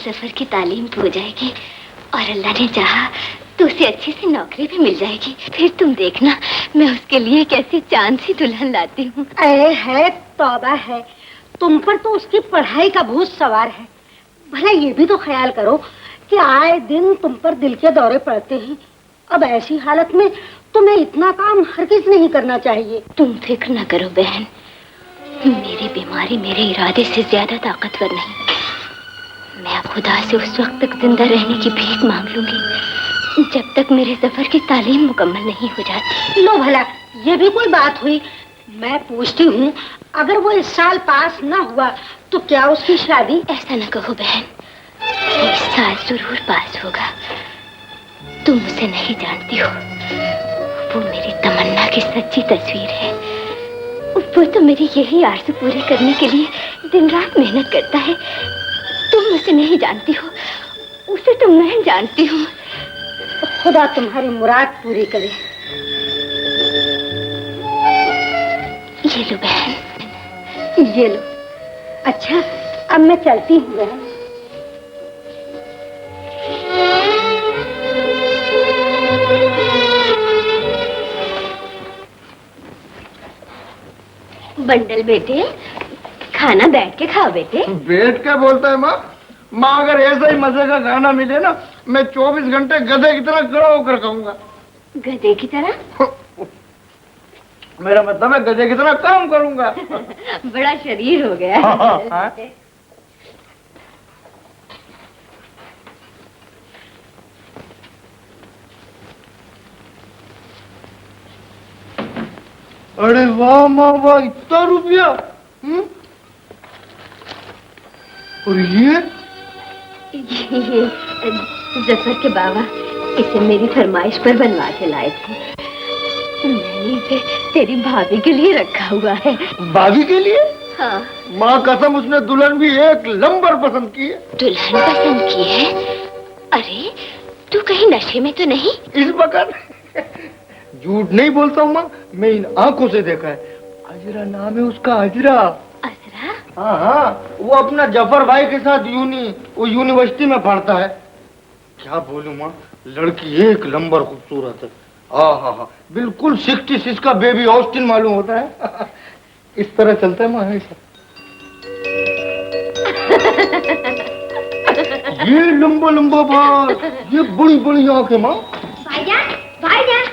सफर की तालीम हो जाएगी और अल्लाह ने चाहा तो उसे अच्छी सी नौकरी भी मिल जाएगी। फिर तुम देखना मैं उसके लिए कैसी चांद सी दुल्हन लाती हूँ। है तौबा है, तुम पर तो उसकी पढ़ाई का भूत सवार है। भला ये भी तो ख्याल करो कि आए दिन तुम पर दिल के दौरे पड़ते हैं। अब ऐसी हालत में तुम्हें इतना काम हरगिज नहीं करना चाहिए। तुम फिक्र न करो बहन, मेरी बीमारी मेरे इरादे से ज्यादा ताकतवर नहीं। मैं अब खुदा से उस वक्त तक जिंदा रहने की भीख मांग लूंगी जब तक मेरे सफर की तालीम मुकम्मल नहीं हो जाती। लो भला, ये भी कोई बात हुई? मैं पूछती हूँ, अगर वो इस साल पास न हुआ तो क्या उसकी शादी? ऐसा न कहो बहन, वो इस साल जरूर पास होगा। तुम उसे नहीं जानती हो, वो मेरी तमन्ना की सच्ची तस्वीर है। वो तो मेरी यही आरज़ू पूरी करने के लिए दिन रात मेहनत करता है। तुम उसे नहीं जानती हो, उसे तो मैं जानती हूँ। खुदा तुम्हारी मुराद पूरी करे। ये लो बहन, ये लो। अच्छा, अब मैं चलती हूँ बहन। बंडल बेटे, खाना बैठ के खाओ बेटे। बैठ के बोलता है माँ? माँ अगर ऐसा ही मजे का खाना मिले ना, मैं 24 घंटे गधे की तरह खड़ा होकर खाऊंगा। गधे की तरह? मेरा मतलब है गधे की तरह काम करूंगा। बड़ा शरीर हो गया। हाँ। अरे वाह माँ वाह, इतना रुपया। और ये जफर के बाबा इसे मेरी फरमाइश पर बनवा के लाए थे। मैंने इसे तेरी भाभी के लिए रखा हुआ है। भाभी के लिए? हाँ। माँ कसम, उसने दुल्हन भी एक नंबर पसंद की है। दुल्हन पसंद की है? अरे तू कहीं नशे में तो नहीं? इस वक्त झूठ नहीं बोलता हूँ माँ, मैं इन आंखों से देखा है। अजरा नाम है उसका, अजरा। अजरा? हाँ हाँ, वो अपना जफर भाई के साथ वो यूनिवर्सिटी में पढ़ता है। क्या बोलूं माँ, लड़की एक नंबर खूबसूरत है। हाँ हाँ हाँ, बिल्कुल 66 का बेबी ऑस्टिन मालूम होता है। इस तरह चलता है माँ हमेशा। ये लंबा लंबा बाल, ये बड़ी बड़ी आंखें माँ। भाईजान, भाईजान,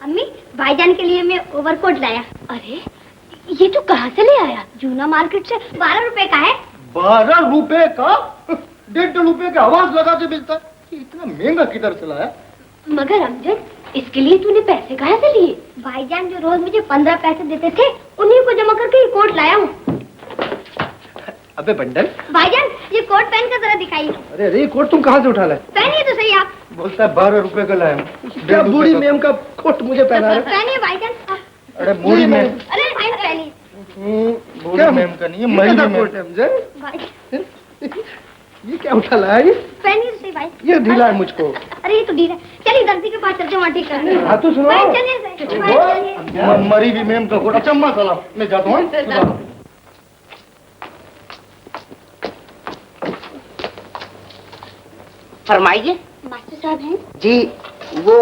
अम्मी, भाईजान के लिए मैं ओवरकोट लाया। अरे ये तू कहाँ से ले आया? जूना मार्केट से। 12 रुपए का है। 12 रुपए का? 1.5 रुपए का आवाज लगा के मिलता है। इतना महंगा किधर से लाया? मगर अमजद, इसके लिए तूने पैसे कहाँ से लिए? भाईजान जो रोज मुझे 15 पैसे देते थे, उन्हीं को जमा करके ये कोट लाया हूँ। अबे बंडल, भाईजान ये कोट पहन कर जरा दिखाइए। अरे अरे, ये कोट तुम कहाँ से उठा लाए? पहनिए तो सही आप। बोलता है 12 रुपए का लाया हूँ। क्या बूढ़ी मेम का कोट मुझे पहना रहे? पहनिए भाईजान। अरे बूढ़ी मैम। अरे भाई पहनिए। बूढ़ी मैम का नहीं है, मरी कोट है मुझे। भाई ये क्या उठा लाया ये? पहनिए तो सही भाई। ये ढीला है मुझको। अरे ये तो ढीला है। चलिए दर्जी के पास चलते, वहाँ ठीक कर लेंगे। हाँ तो सुनो। भाई चलिए सही, भाई चलिए। मरी भी मैम का कोट। अच्छा माँ सलाम, मैं जाता हूँ। फरमाइए। मास्टर साहब हैं? जी, वो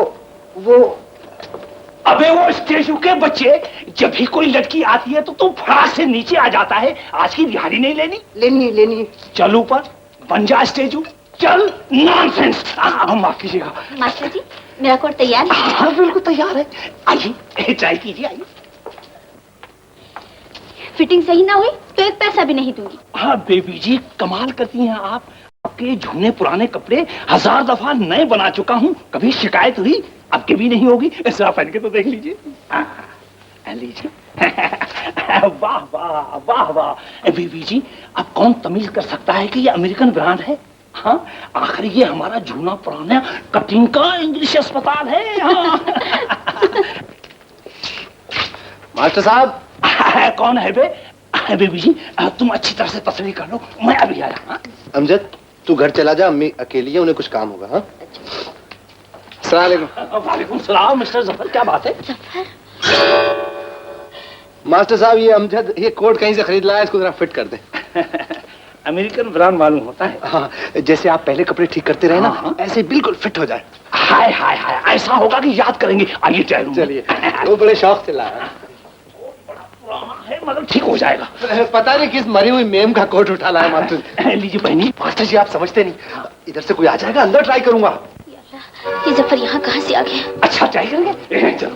अबे वो स्टेशु के बच्चे, जब भी कोई लड़की आती है तो तू फटाक से नीचे आ जाता है। आज की दिहाड़ी नहीं लेनी? लेनी। चल ऊपर, बन जा स्टेजू, चल। नॉनसेंस। माफ कीजिएगा मास्टर जी, मेरा कोट तैयार है? हाँ बिल्कुल तैयार है। आइए, चाय कीजिए, आइए। फिटिंग सही ना हुई तो 1 पैसा भी नहीं दूंगी। हाँ बेबी जी, कमाल करती हैं आप। आपके झूने पुराने कपड़े 1000 दफा नए बना चुका हूँ, कभी शिकायत हुई? अब के भी नहीं होगी। ऐसा पहन के तो देख लीजिए। लीजिए। वाह वाह वाह वाह। बेबी जी, अब कौन तमीज कर सकता है कि ये अमेरिकन ब्रांड है? हाँ, आखिर ये हमारा झूना पुराना कटिंग का इंग्लिश अस्पताल है। हाँ। मास्टर साहब। कौन है बे? बेबी जी, तुम अच्छी तरह से तस्वीर कर लो, मैं अभी आया। हाँ? अमजद, तू घर चला जा, अम्मी अकेली है, उन्हें कुछ काम होगा। हाँ, वालेकुम सलाम। मिस्टर जफर, क्या बात है? मास्टर साहब, ये अमजद ये कोट कहीं से खरीद लाया, इसको जरा फिट कर दे। अमेरिकन ब्रांड मालूम होता है। हाँ, जैसे आप पहले कपड़े ठीक करते रहे ना, हाँ। ऐसे बिल्कुल फिट हो जाए। हाय हाय हाय, ऐसा होगा कि याद करेंगे। आइए चाय रूम। चलिए, वो बड़े शौक से लाया है, मतलब ठीक हो जाएगा। पता नहीं किस मरी हुई मेम का कोट उठा लाया मास्टर। लीजिए बहनी। मास्टर जी, आप समझते नहीं, इधर से कोई आ जाएगा, अंदर ट्राई करूंगा। ये जफर यहाँ कहाँ से आ गया? अच्छा, ट्राई करेंगे? चलो।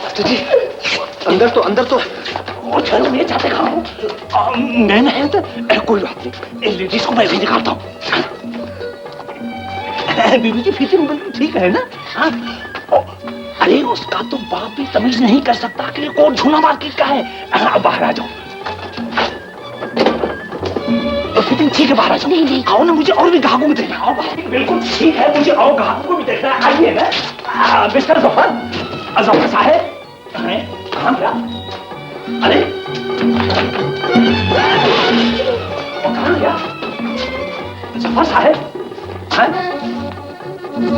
मास्टर जी, अंदर तो और चलो मैं जाते कहाँ हूँ? मैं नहीं तो कोई बात नहीं, लेडीज को मैं भी निकालता हूँ। बीबी जी फिटिंग बिल्कुल ठीक है ना? हाँ? अरे उसका तो बाप भी तमीज नहीं कर सकता कि ये कौन झूना मार्केट का है। हाँ, बाहर आ जाओ। तो फिटिंग ठीक है, बाहर आ जाओ। नहीं आओ ना, मुझे और भी ग्राहकों को देखना। आओ बिल्कुल ठीक है, मुझे और ग्राहकों को भी देखना है। आइए ना मिस्टर जफर। जफर साहब, अरे कहाँ गया? अरे कहाँ गया जफर साहब?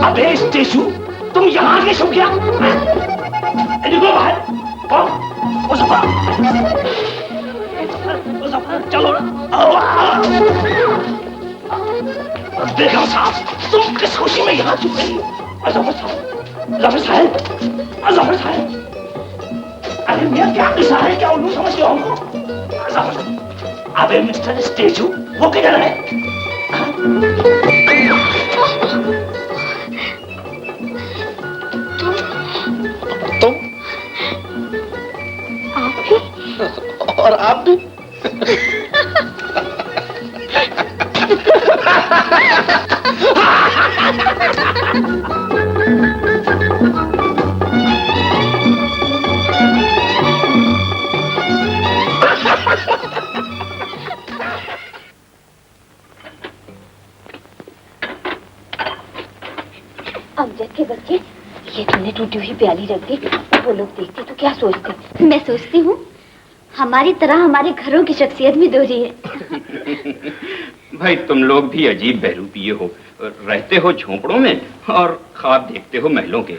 अबे स्टेशु, तुम यहाँ कैसे हो गया? निकलो बाहर। ओ जफर, चलो ना। देखो साहब, तुम किस खुशी में यहाँ छुप रही हो? जफर साहब, जफर साहब, जफर साहब, अरे मेरा क्या किस्सा है? क्या उल्लू समझते हो हमको? अबे मिस्टर स्टेचू, वो किधर है? तुम? आप भी? और आप भी? अमजद के बच्चे, ये तूने टूटी हुई प्याली रख दी, वो लोग देखते तो क्या सोचते? मैं सोचती हूँ हमारी तरह हमारे घरों की शख्सियत भी दोहरी है। भाई तुम लोग भी अजीब बहरूपिये हो, रहते हो झोंपड़ों में और ख्वाब देखते हो महलों के।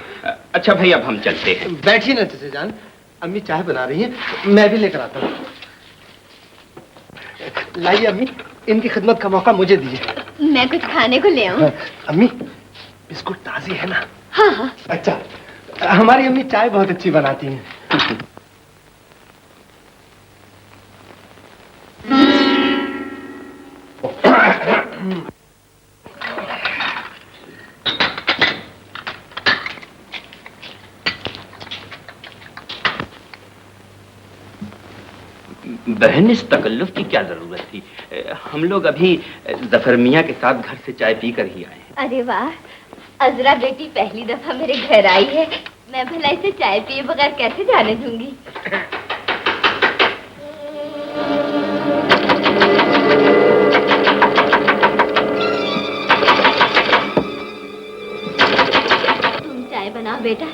अच्छा भाई अब हम चलते हैं। बैठिए ना चचे जान, अम्मी चाय बना रही हैं, मैं भी लेकर आता हूँ। लाइए अम्मी, इनकी खिदमत का मौका मुझे दीजिए। मैं कुछ खाने को ले आऊं? अम्मी, बिस्कुट ताजी है ना? हाँ हाँ। अच्छा, हमारी अम्मी चाय बहुत अच्छी बनाती हैं। बहन, इस तकल्लुफ की क्या जरूरत थी? हम लोग अभी जफर मियाँ के साथ घर से चाय पी कर ही आए हैं। अरे वाह, अजरा बेटी पहली दफा मेरे घर आई है, मैं भला इसे चाय पिए बगैर कैसे जाने दूंगी? तुम चाय बनाओ बेटा।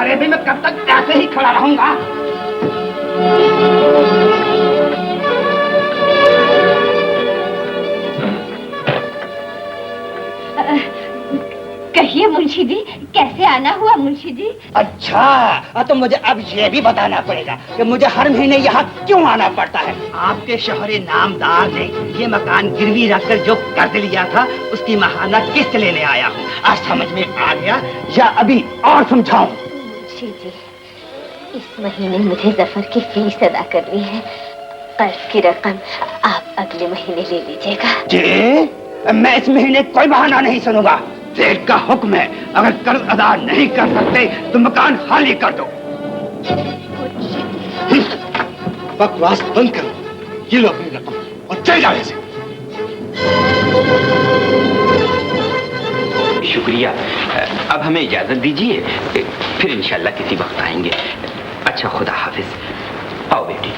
अरे भी मैं कब तक ऐसे ही खड़ा रहूंगा? कहिए मुंशी जी, कैसे आना हुआ मुंशी जी? अच्छा, तो मुझे अब ये भी बताना पड़ेगा कि मुझे हर महीने यहाँ क्यों आना पड़ता है। आपके शोहरे नामदार ने ये मकान गिरवी रखकर जो कर्ज लिया था, उसकी माहाना किस्त लेने आया हूँ। आज समझ में आ गया या अभी और समझाऊं? मुंशी जी, इस महीने मुझे जफर की फीस अदा करनी है। कर्ज की रकम आप अगले महीने ले लीजिएगा। जी, मैं इस महीने कोई बहाना नहीं सुनूंगा। सेठ का हुक्म है, अगर कर्ज अदा नहीं कर सकते तो मकान खाली कर दो। बकवास बंद करो, ये लो अपनी रकम और चल जाओ ऐसे। शुक्रिया, अब हमें इजाजत दीजिए, फिर इंशाल्लाह किसी वक्त आएंगे। अच्छा, खुदा हाफिज। आओ बेटी।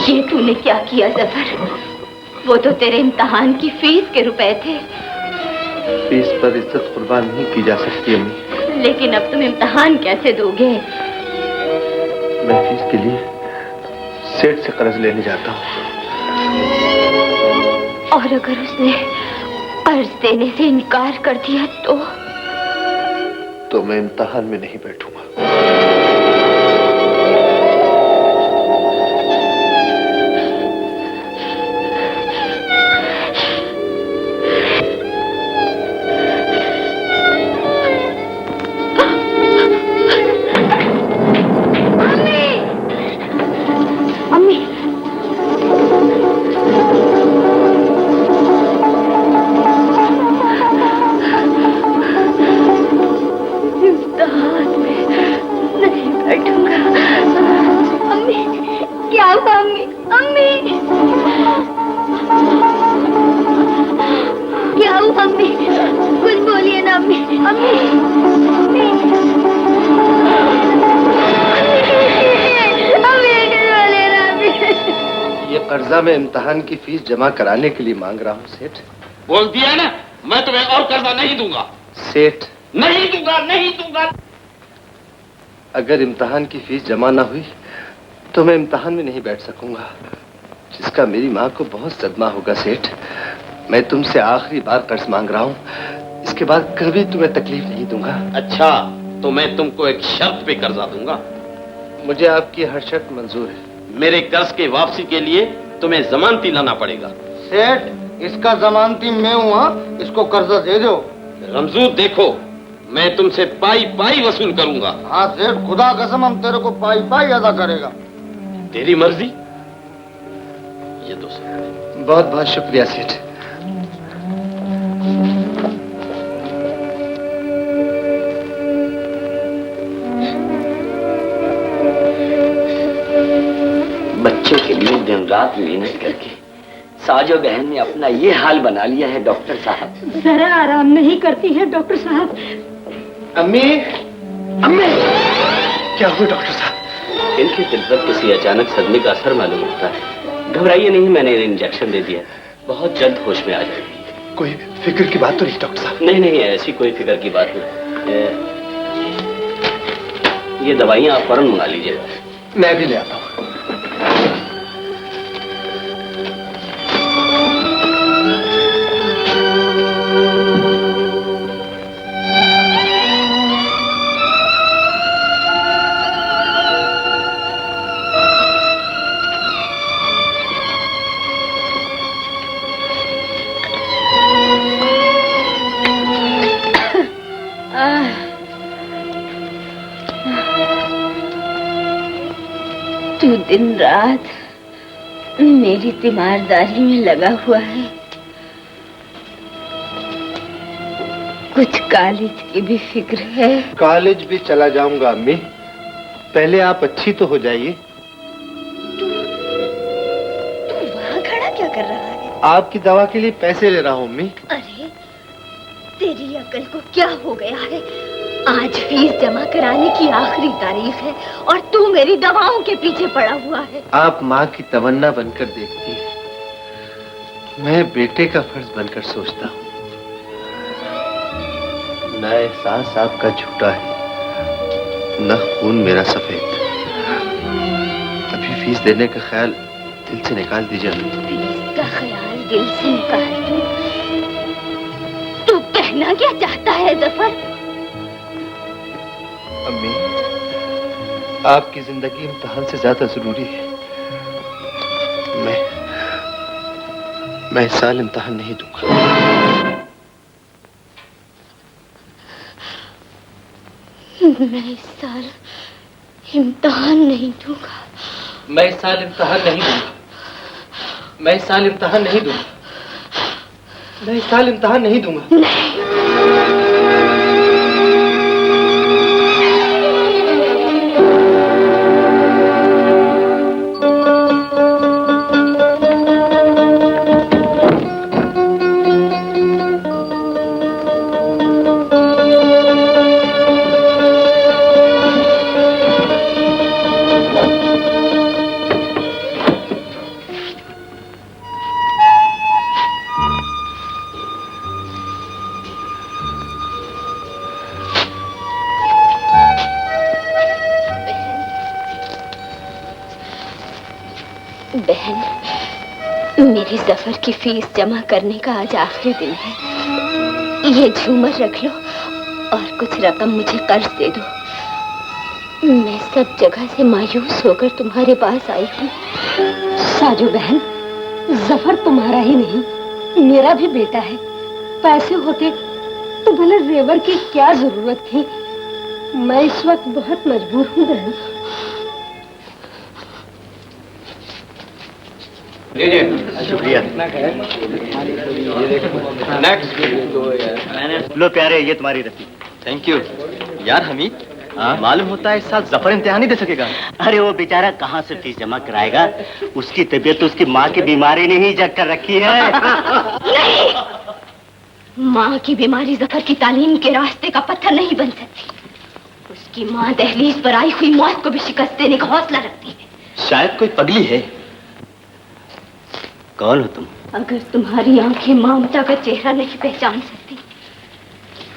ये तूने क्या किया जफर? वो तो तेरे इम्तिहान की फीस के रुपए थे। फीस पर इज्जत कुर्बान नहीं की जा सकती अम्मी। लेकिन अब तुम इम्तिहान कैसे दोगे? मैं फीस के लिए सेठ से कर्ज लेने जाता हूँ। और अगर उसने कर्ज देने से इनकार कर दिया तो मैं इम्तिहान में नहीं बैठूंगा। इम्तिहान में नहीं बैठूंगा। अम्मी, क्या हुआ अम्मी? अम्मी, क्या हुआ अम्मी? कुछ बोलिए ना अम्मी। अम्मी, अम्मी, ये कर्जा मैं इम्तिहान की फीस जमा कराने के लिए मांग रहा हूँ सेठ। बोल दिया ना, मैं तुम्हें और कर्जा नहीं दूंगा। सेठ, नहीं दूंगा, नहीं दूंगा। अगर इम्तिहान की फीस जमा ना हुई तो मैं इम्तिहान में नहीं बैठ सकूंगा, जिसका मेरी माँ को बहुत सदमा होगा सेठ। मैं तुमसे आखिरी बार कर्ज मांग रहा हूँ, इसके बाद कभी तुम्हें तकलीफ नहीं दूंगा। अच्छा, तो मैं तुमको एक शर्त पे कर्जा दूंगा। मुझे आपकी हर शर्त मंजूर है। मेरे कर्ज के वापसी के लिए तुम्हें जमानती लाना पड़ेगा। सेठ, इसका जमानती मैं हूँ, इसको कर्जा दे दो। रमजू देखो, मैं तुमसे पाई पाई वसूल करूंगा। हाँ सेठ, खुदा कसम हम तेरे को पाई पाई अदा करेगा। तेरी मर्जी। ये तो बहुत बहुत शुक्रिया सेठ। बच्चों के लिए दिन रात मेहनत करके साजो बहन ने अपना ये हाल बना लिया है डॉक्टर साहब। जरा आराम नहीं करती है डॉक्टर साहब। अम्मी, अम्मी, क्या हुआ डॉक्टर साहब? इनके दिल पर किसी अचानक सदमे का असर मालूम होता है। घबराइए नहीं, मैंने इन्हें इंजेक्शन दे दिया, बहुत जल्द होश में आ जाएगी। कोई फिक्र की बात तो नहीं डॉक्टर साहब? नहीं नहीं, ऐसी कोई फिक्र की बात नहीं। ये दवाइयाँ आप फौरन मंगा लीजिएगा। मैं भी ले आता हूँ। तू दिन रात मेरी तीमारदारी में लगा हुआ है। कुछ कॉलेज की भी फिक्र है? कॉलेज भी चला जाऊंगा अम्मी, पहले आप अच्छी तो हो जाइए। तू वहाँ खड़ा क्या कर रहा है? आपकी दवा के लिए पैसे ले रहा हूँ अम्मी। अरे, तेरी अकल को क्या हो गया है? आज फीस जमा कराने की आखिरी तारीख है और तू मेरी दवाओं के पीछे पड़ा हुआ है। आप माँ की तमन्ना बनकर देखती हैं, मैं बेटे का फर्ज बनकर सोचता हूँ। न एहसास आपका झूठा है, न खून मेरा सफेद। अभी फीस देने का ख्याल दिल से निकाल दीजिए। फीस का ख्याल दिल से निकाल दूं? तू कहना क्या चाहता है जफर? अम्मी, आपकी जिंदगी इम्तिहान से ज्यादा जरूरी है। मैं इस साल इम्तिहान नहीं दूंगा। मैं इस साल इम्तिहान नहीं दूंगा। मैं इस साल इम्तिहान नहीं दूंगा। मैं इस साल इम्तिहान नहीं दूंगा। मैं इस साल इम्तिहान नहीं दूंगा। बहन, मेरी जफर की फीस जमा करने का आज आखिरी दिन है। ये झूमर रख लो और कुछ रकम मुझे कर्ज दे दो। मैं सब जगह से मायूस होकर तुम्हारे पास आई हूँ। साजो बहन, जफर तुम्हारा ही नहीं मेरा भी बेटा है। पैसे होते तो भले जेवर की क्या जरूरत थी। मैं इस वक्त बहुत मजबूर हूँ बहन। शुक्रिया। नेक्स्ट। लो प्यारे, ये तुम्हारी रसीद। Thank you. यार हमीद, मालूम होता है इस साल जफर इम्तिहान नहीं दे सकेगा। अरे वो बेचारा कहाँ से फीस जमा कराएगा? उसकी तबीयत तो उसकी माँ की बीमारी ने ही जग कर रखी है। नहीं, माँ की बीमारी जफर की तालीम के रास्ते का पत्थर नहीं बन सकती। उसकी माँ दहलीज पर आई हुई मौत को भी शिकस्त देने का हौसला रखती है। शायद कोई पगली है। कौन हो तुम? अगर तुम्हारी आंखें ममता का चेहरा नहीं पहचान सकती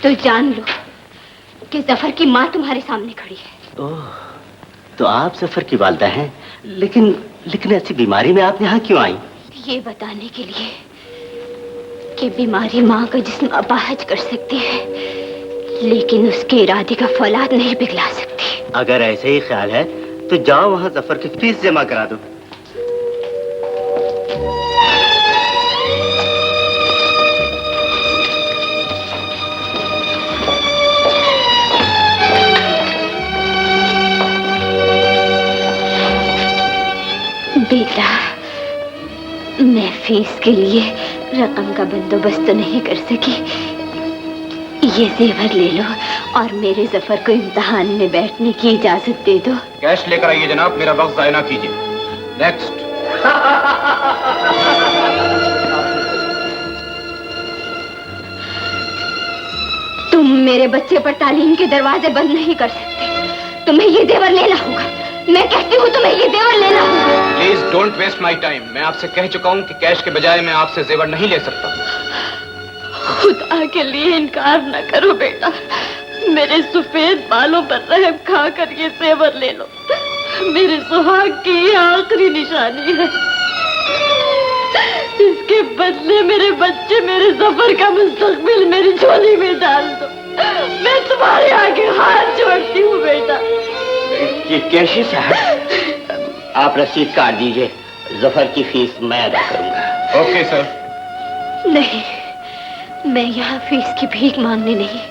तो जान लो कि जफर की माँ तुम्हारे सामने खड़ी है। ओह, तो आप जफर की वालिदा हैं। लेकिन ऐसी बीमारी में आप यहाँ क्यों आई? ये बताने के लिए कि बीमारी माँ का जिस्म अपाहज कर सकती है, लेकिन उसके इरादे का फौलाद नहीं पिघला सकती। अगर ऐसे ही ख्याल है तो जाओ वहाँ जफर की फीस जमा करा दो। बेटा, मैं फीस के लिए रकम का बंदोबस्त तो नहीं कर सकी। ये जेवर ले लो और मेरे जफर को इम्तिहान में बैठने की इजाजत दे दो। कैश लेकर आइए जनाब, मेरा वक्त जाया ना कीजिए। नेक्स्ट। तुम मेरे बच्चे पर तालीम के दरवाजे बंद नहीं कर सकते। तुम्हें ये जेवर लेना होगा। मैं कहती हूँ तुम्हें ये जेवर लेना होगा। Please don't waste my time. मैं आपसे कह चुका हूँ कि कैश के बजाय मैं आपसे जेवर नहीं ले सकता। खुदा के लिए इनकार न करो बेटा। मेरे सफेद बालों पर रहम खाकर ये जेवर ले लो। मेरे सुहाग की ये आखिरी निशानी है। इसके बदले मेरे बच्चे, मेरे जफर का मुस्तकबिल मेरी झोली में डाल दो। मैं तुम्हारे आगे हाथ जोड़ती हूँ बेटा। ये कैसे साहब, आप रसीद काट दीजिए। जफर की फीस मैं अदा करूंगा। Okay sir. नहीं, मैं यहाँ फीस की भीख मांगने नहीं,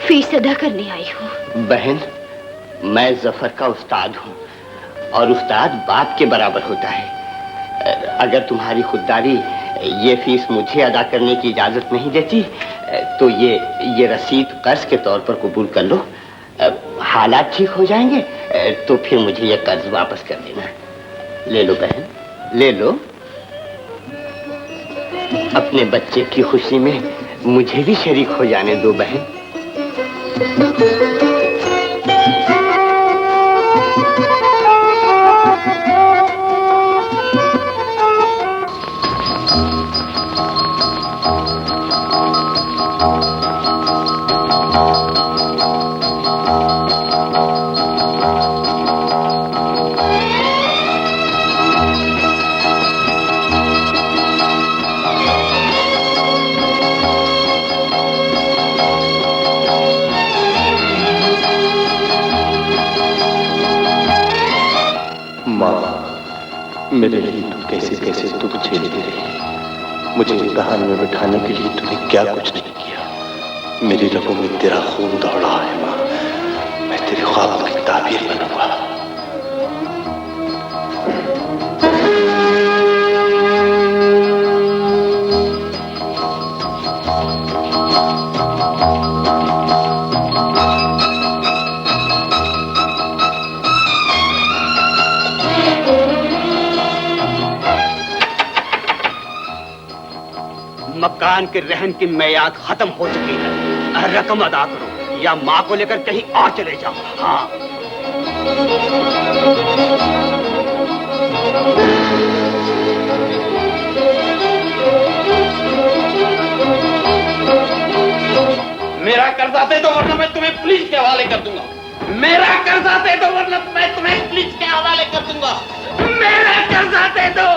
फीस अदा करने आई हूँ। बहन, मैं जफर का उस्ताद हूँ और उस्ताद बाप के बराबर होता है। अगर तुम्हारी खुददारी ये फीस मुझे अदा करने की इजाजत नहीं देती तो ये रसीद कर्ज के तौर पर कबूल कर लो। हालात ठीक हो जाएंगे तो फिर मुझे ये कर्ज वापस कर देना। ले लो बहन, ले लो। अपने बच्चे की खुशी में मुझे भी शरीक हो जाने दो बहन। मेरे लिए तुम कैसे कैसे दुख झेलती रही। मुझे इम्तिहान में बिठाने के लिए तूने क्या कुछ नहीं किया। मेरी रगों में तेरा खून दौड़ा है माँ। मैं तेरे ख्वाबों की ताबीर बनूंगा। मकान के रहन की मियाद खत्म हो चुकी है। रकम अदा करो या माँ को लेकर कहीं और चले जाओ। हाँ। मेरा कर्जा दे दो वरना मैं तुम्हें पुलिस के हवाले कर दूंगा। मेरा कर्जा दे दो वरना मैं तुम्हें पुलिस के हवाले कर दूंगा। मेरा कर्जा दे दो।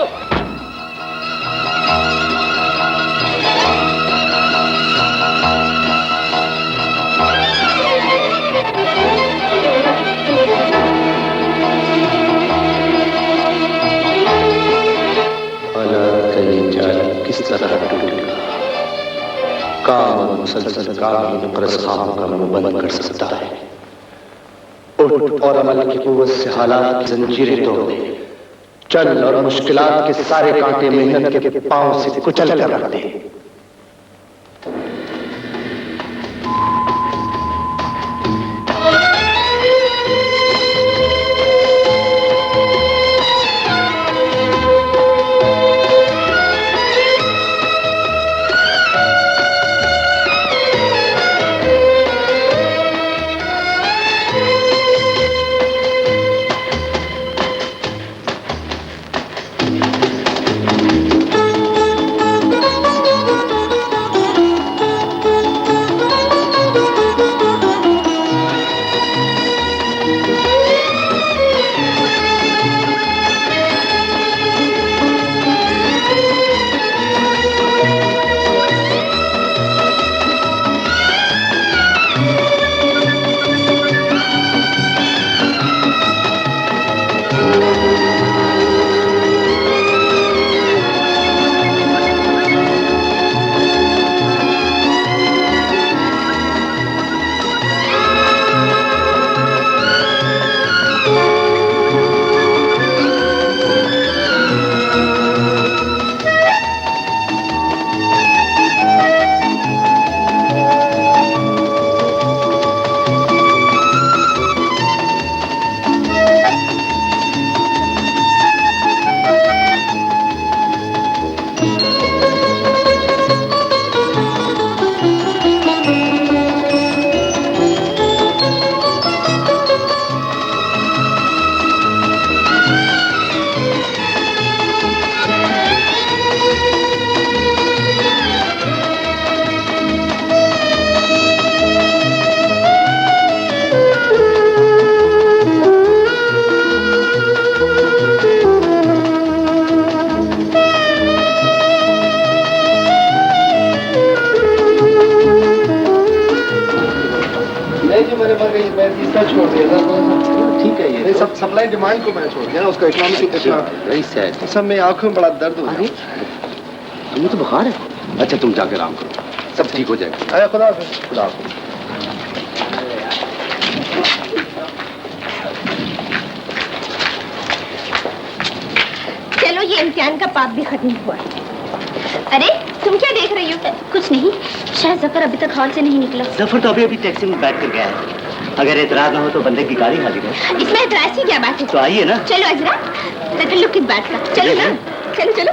किस तरह टूटेगा। काम मुसलसल काम नुकसान का मुंह बंद कर सकता है। उठ और अमल की कुव्वत से हालात की जंजीरें तोड़ दे। चल और मुश्किलात के सारे कांटे मेहनत के पांव से कुचल कर रख दे। हिस्सा छोड़ दिया था ठीक है ये नहीं, सब सप्लाई डिमांड को मैं छोड़ दिया ना, उसका इकोनॉमिक इतना वेरी सैड। सब में आंखों में बड़ा दर्द हो रहा तुम्हें तो बुखार है। अच्छा तुम जाकर आराम करो, सब ठीक हो जाएगा। है। खुदा हाफिज। खुदा हाफिज। चलो ये इम्तिहान का पाप भी खत्म हुआ। अरे तुम क्या देख रही हो? कुछ नहीं, शायद जफर अभी तक हॉल से नहीं निकला। जफर तो अभी टैक्सी में बैठ कर गया है। अगर एतराज ना हो तो बंदे की गाड़ी खाली है। इसमें एतराज की क्या बात है? तो आइए ना। चलो अजरा, लुक किस बात का। चलो ना, चलो चलो।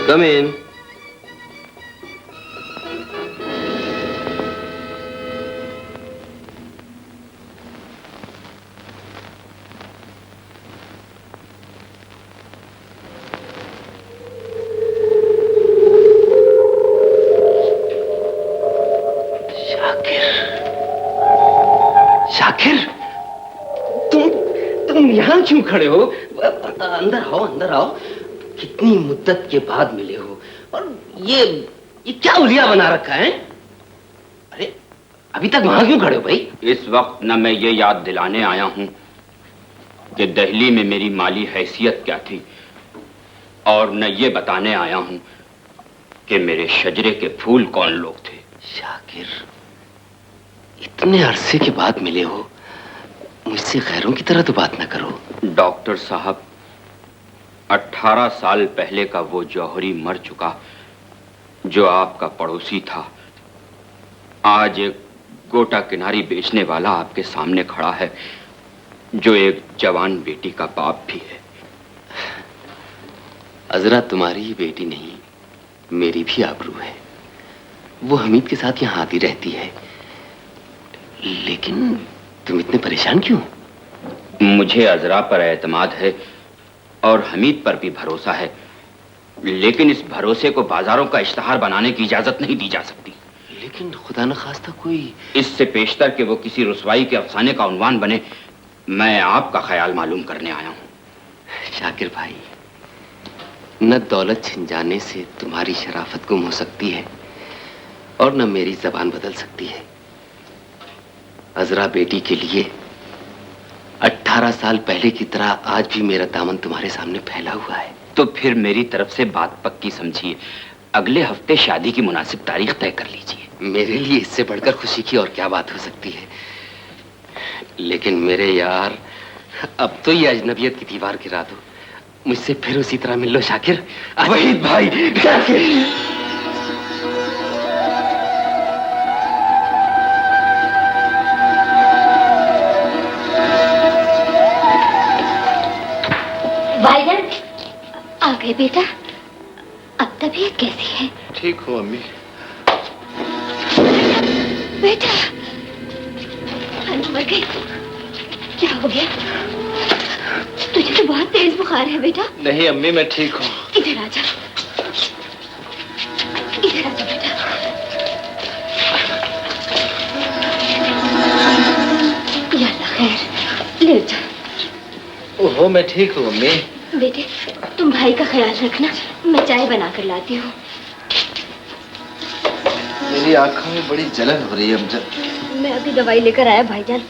Come in. शाकिर, तुम यहाँ क्यों खड़े हो? अंदर आओ, अंदर आओ। कितनी मुद्दत के बाद मिले हो और ये क्या उलिया बना रखा है? अरे अभी तक वहां क्यों खड़े हो भाई? इस वक्त न मैं ये याद दिलाने आया हूं कि दिल्ली में मेरी माली हैसियत क्या थी और न ये बताने आया हूं कि मेरे शजरे के फूल कौन लोग थे। शाकिर, इतने अरसे के बाद मिले हो, मुझसे गैरों की तरह तो बात ना करो। डॉक्टर साहब, 18 साल पहले का वो जौहरी मर चुका जो आपका पड़ोसी था, आज एक गोटा किनारी बेचने वाला आपके सामने खड़ा है जो एक जवान बेटी का बाप भी है। अजरा तुम्हारी ही बेटी नहीं, मेरी भी आबरू है। वो हमीद के साथ यहाँ आती रहती है। लेकिन तुम इतने परेशान क्यों? मुझे अजरा पर एतमाद है और हमीद पर भी भरोसा है, लेकिन इस भरोसे को बाजारों का इश्तहार बनाने की इजाजत नहीं दी जा सकती। लेकिन खुदा न खास्ता कोई इससे पेशतर कि वो किसी रुसवाई के अफसाने का उन्वान बने, मैं आपका ख्याल मालूम करने आया हूं। शाकिर भाई, न दौलत छिन जाने से तुम्हारी शराफत गुम हो सकती है और न मेरी जबान बदल सकती है। अजरा बेटी के लिए 18 साल पहले की तरह आज भी मेरा दामन तुम्हारे सामने फैला हुआ है। तो फिर मेरी तरफ से बात पक्की समझिए, अगले हफ्ते शादी की मुनासिब तारीख तय कर लीजिए। मेरे लिए इससे बढ़कर खुशी की और क्या बात हो सकती है। लेकिन मेरे यार, अब तो ये अजनबियत की दीवार गिरा दो, मुझसे फिर उसी तरह मिल लो। शाकिर, वहीद भाई, शाकिर। भाईजान आ गए बेटा। अब तबीयत कैसी है? ठीक हो अम्मी। बेटा मर गई। क्या हो गया? तुझे तो बहुत तेज बुखार है बेटा। नहीं अम्मी, मैं ठीक हूँ। इधर आ जा, इधर आ जा बेटा। या अल्लाह खैर, ले जा। ओहो, मैं ठीक हूँ अम्मी। बेटे तुम भाई का ख्याल रखना, मैं चाय बना कर लाती हूँ। मेरी आंखों में बड़ी जलन हो रही है अमजद। मैं अभी दवाई लेकर आया भाईजान।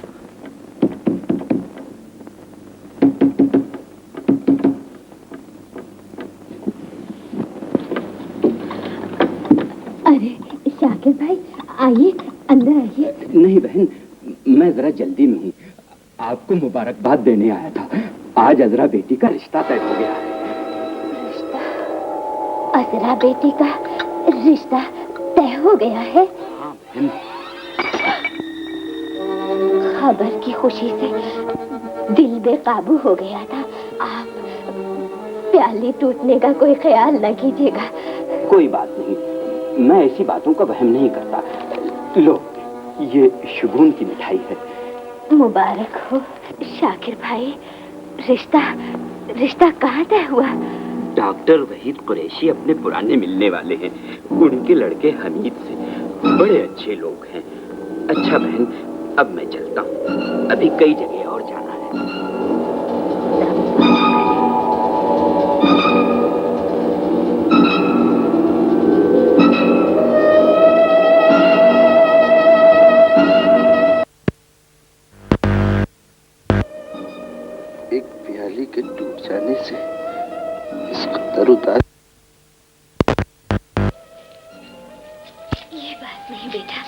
अरे शाकिर भाई आइए, अंदर आइए। नहीं बहन, मैं जरा जल्दी में हूँ। आपको मुबारकबाद देने आया था। आज अजरा बेटी का रिश्ता तय हो गया है। अजरा बेटी का रिश्ता तय हो गया है? हाँ बहन। खबर की खुशी से दिल बेकाबू हो गया था। आप प्याली टूटने का कोई ख्याल न कीजिएगा। कोई बात नहीं, मैं ऐसी बातों का वहम नहीं करता। लो, ये शुगुन की मिठाई है। मुबारक हो शाकिर भाई। रिश्ता कहाँ तय हुआ? डॉक्टर वहीद कुरैशी अपने पुराने मिलने वाले हैं, उनके लड़के हमीद से। बड़े अच्छे लोग हैं। अच्छा बहन, अब मैं चलता हूँ, अभी कई जगह और जाना है। एक प्याली के टूट जाने से इसको तरोताजा। ये बात नहीं बेटा,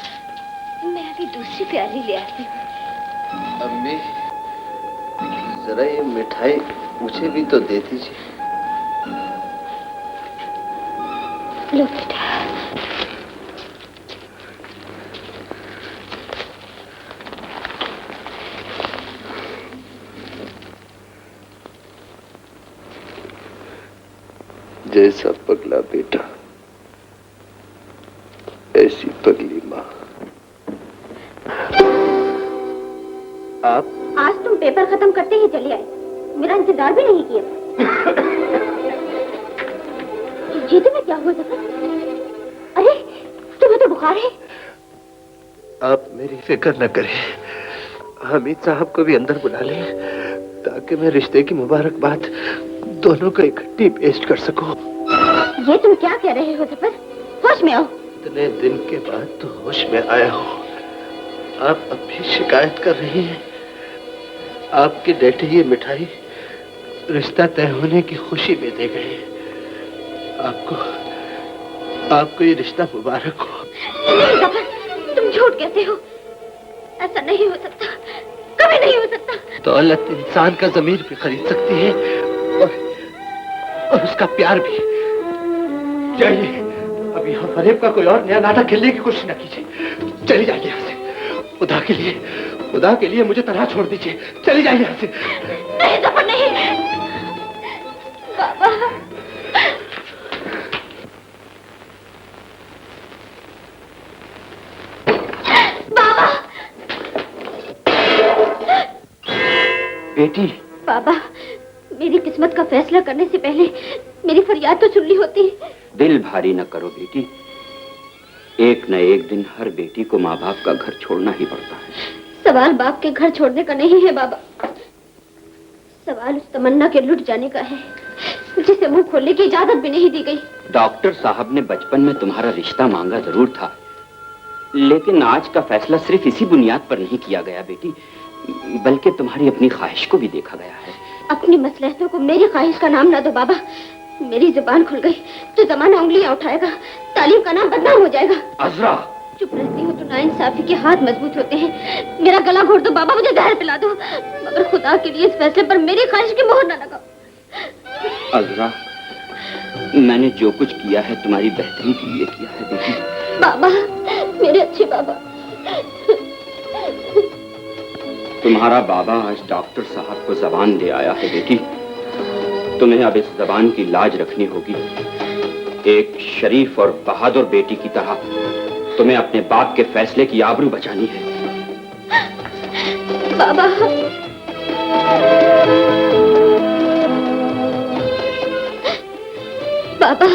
मैं अभी दूसरी प्याली ले आती हूँ। अम्मी, जरा ये मिठाई मुझे भी तो दे दीजिए। लो बेटा। जैसा पगला बेटा, ऐसी पगली माँ। आप आज तुम पेपर खत्म करते ही चले आए, मेरा इंतजार भी नहीं किया। ये तुम्हें क्या हुआ जफर? अरे तुम्हें तो बुखार है। आप मेरी फिक्र न करें, हमीद साहब को भी अंदर बुला लें ताकि मैं रिश्ते की मुबारकबाद दोनों को इकट्ठी पेश कर सकूं। ये तुम क्या कह रहे हो जफर? होश में आओ। इतने दिन के बाद तो होश में आया हूँ। आप अब भी शिकायत कर रही हैं? आपके डैडी ये मिठाई रिश्ता तय होने की खुशी में दे गए। आपको ये रिश्ता मुबारक हो। नहीं जफर, तुम झूठ कहते हो। ऐसा नहीं हो सकता, कभी नहीं हो सकता। दौलत इंसान का ज़मीर भी खरीद सकती है और उसका प्यार भी। जाइए, अब यहाँ फरेब का कोई और नया नाटक खेलने की कोशिश न कीजिए। चली जाइए यहाँ से। खुदा के लिए मुझे तरह छोड़ दीजिए। चली जाइए यहाँ से। नहीं जफर, नहीं। बाबा, बाबा, बेटी। बाबा, मेरी किस्मत का फैसला करने से पहले मेरी फरियाद तो सुन ली होती। दिल भारी न करो बेटी, एक न एक दिन हर बेटी को माँ बाप का घर छोड़ना ही पड़ता है। सवाल बाप के घर छोड़ने का नहीं है बाबा, सवाल उस तमन्ना के लुट जाने का है जिसे मुंह खोलने की इजाजत भी नहीं दी गई। डॉक्टर साहब ने बचपन में तुम्हारा रिश्ता मांगा जरूर था, लेकिन आज का फैसला सिर्फ इसी बुनियाद पर नहीं किया गया बेटी, बल्कि तुम्हारी अपनी ख्वाहिश को भी देखा गया है। अपनी मसलहतों को मेरी ख्वाहिश का नाम ना दो बाबा। मेरी जुबान खुल गई तो जमाना उंगलियां उठाएगा, तालीम का नाम बदनाम हो जाएगा। अजरा, चुप रहती हूँ तो नाइंसाफी के हाथ मजबूत होते हैं। मेरा गला घोट दो बाबा, मुझे जहर पिला दो, मगर खुदा के लिए इस फैसले पर मेरी ख्वाहिश की मोहर न लगाओ। अजरा, मैंने जो कुछ किया है तुम्हारी बेहतरी के लिए किया है बेटी। बाबा, मेरे अच्छे बाबा। तुम्हारा बाबा आज डॉक्टर साहब को जबान दे आया है बेटी, तुम्हें अब इस जबान की लाज रखनी होगी। एक शरीफ और बहादुर बेटी की तरह तुम्हें अपने बाप के फैसले की आबरू बचानी है। बाबा, बाबा,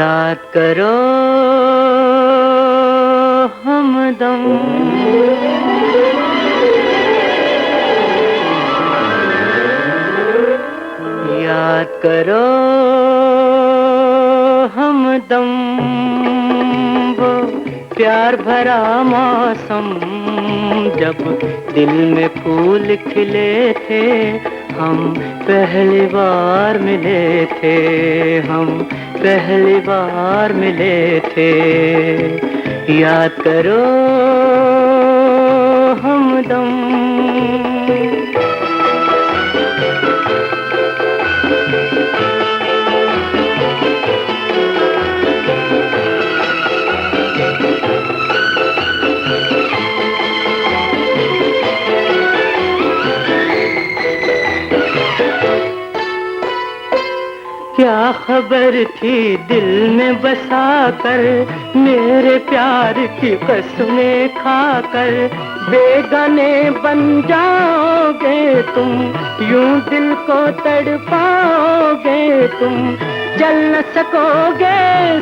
याद करो हमदम, याद करो हमदम, वो प्यार भरा मौसम जब दिल में फूल खिले थे, हम पहली बार मिले थे, हम पहली बार मिले थे। याद करो हमदम। क्या खबर थी दिल में बसा कर, मेरे प्यार की कसमें खाकर बेगाने बन जाओगे तुम, यूं दिल को तड़पाओगे तुम, चल न सकोगे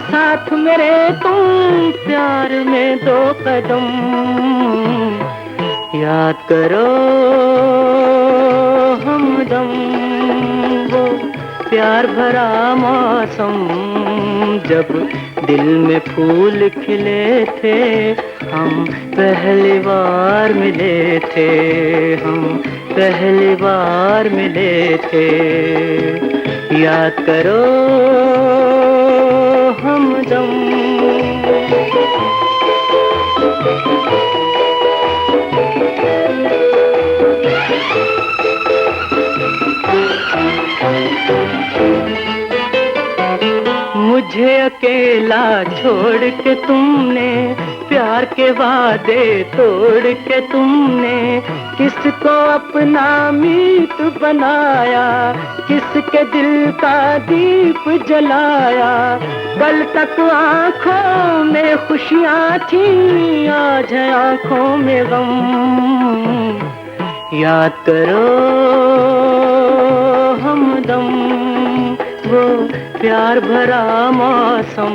साथ मेरे तुम, प्यार में दो कदम। याद करो हमदम, वो प्यार भरा मौसम जब दिल में फूल खिले थे, हम पहली बार मिले थे, हम पहली बार मिले थे। याद करो हमदम। मुझे अकेला छोड़ के तुमने, प्यार के वादे तोड़ के तुमने, किसको अपना मीत बनाया, किसके दिल का दीप जलाया। कल तक आँखों में खुशियाँ थी, आज है आँखों में गम। याद करो हमदम, वो प्यार भरा मौसम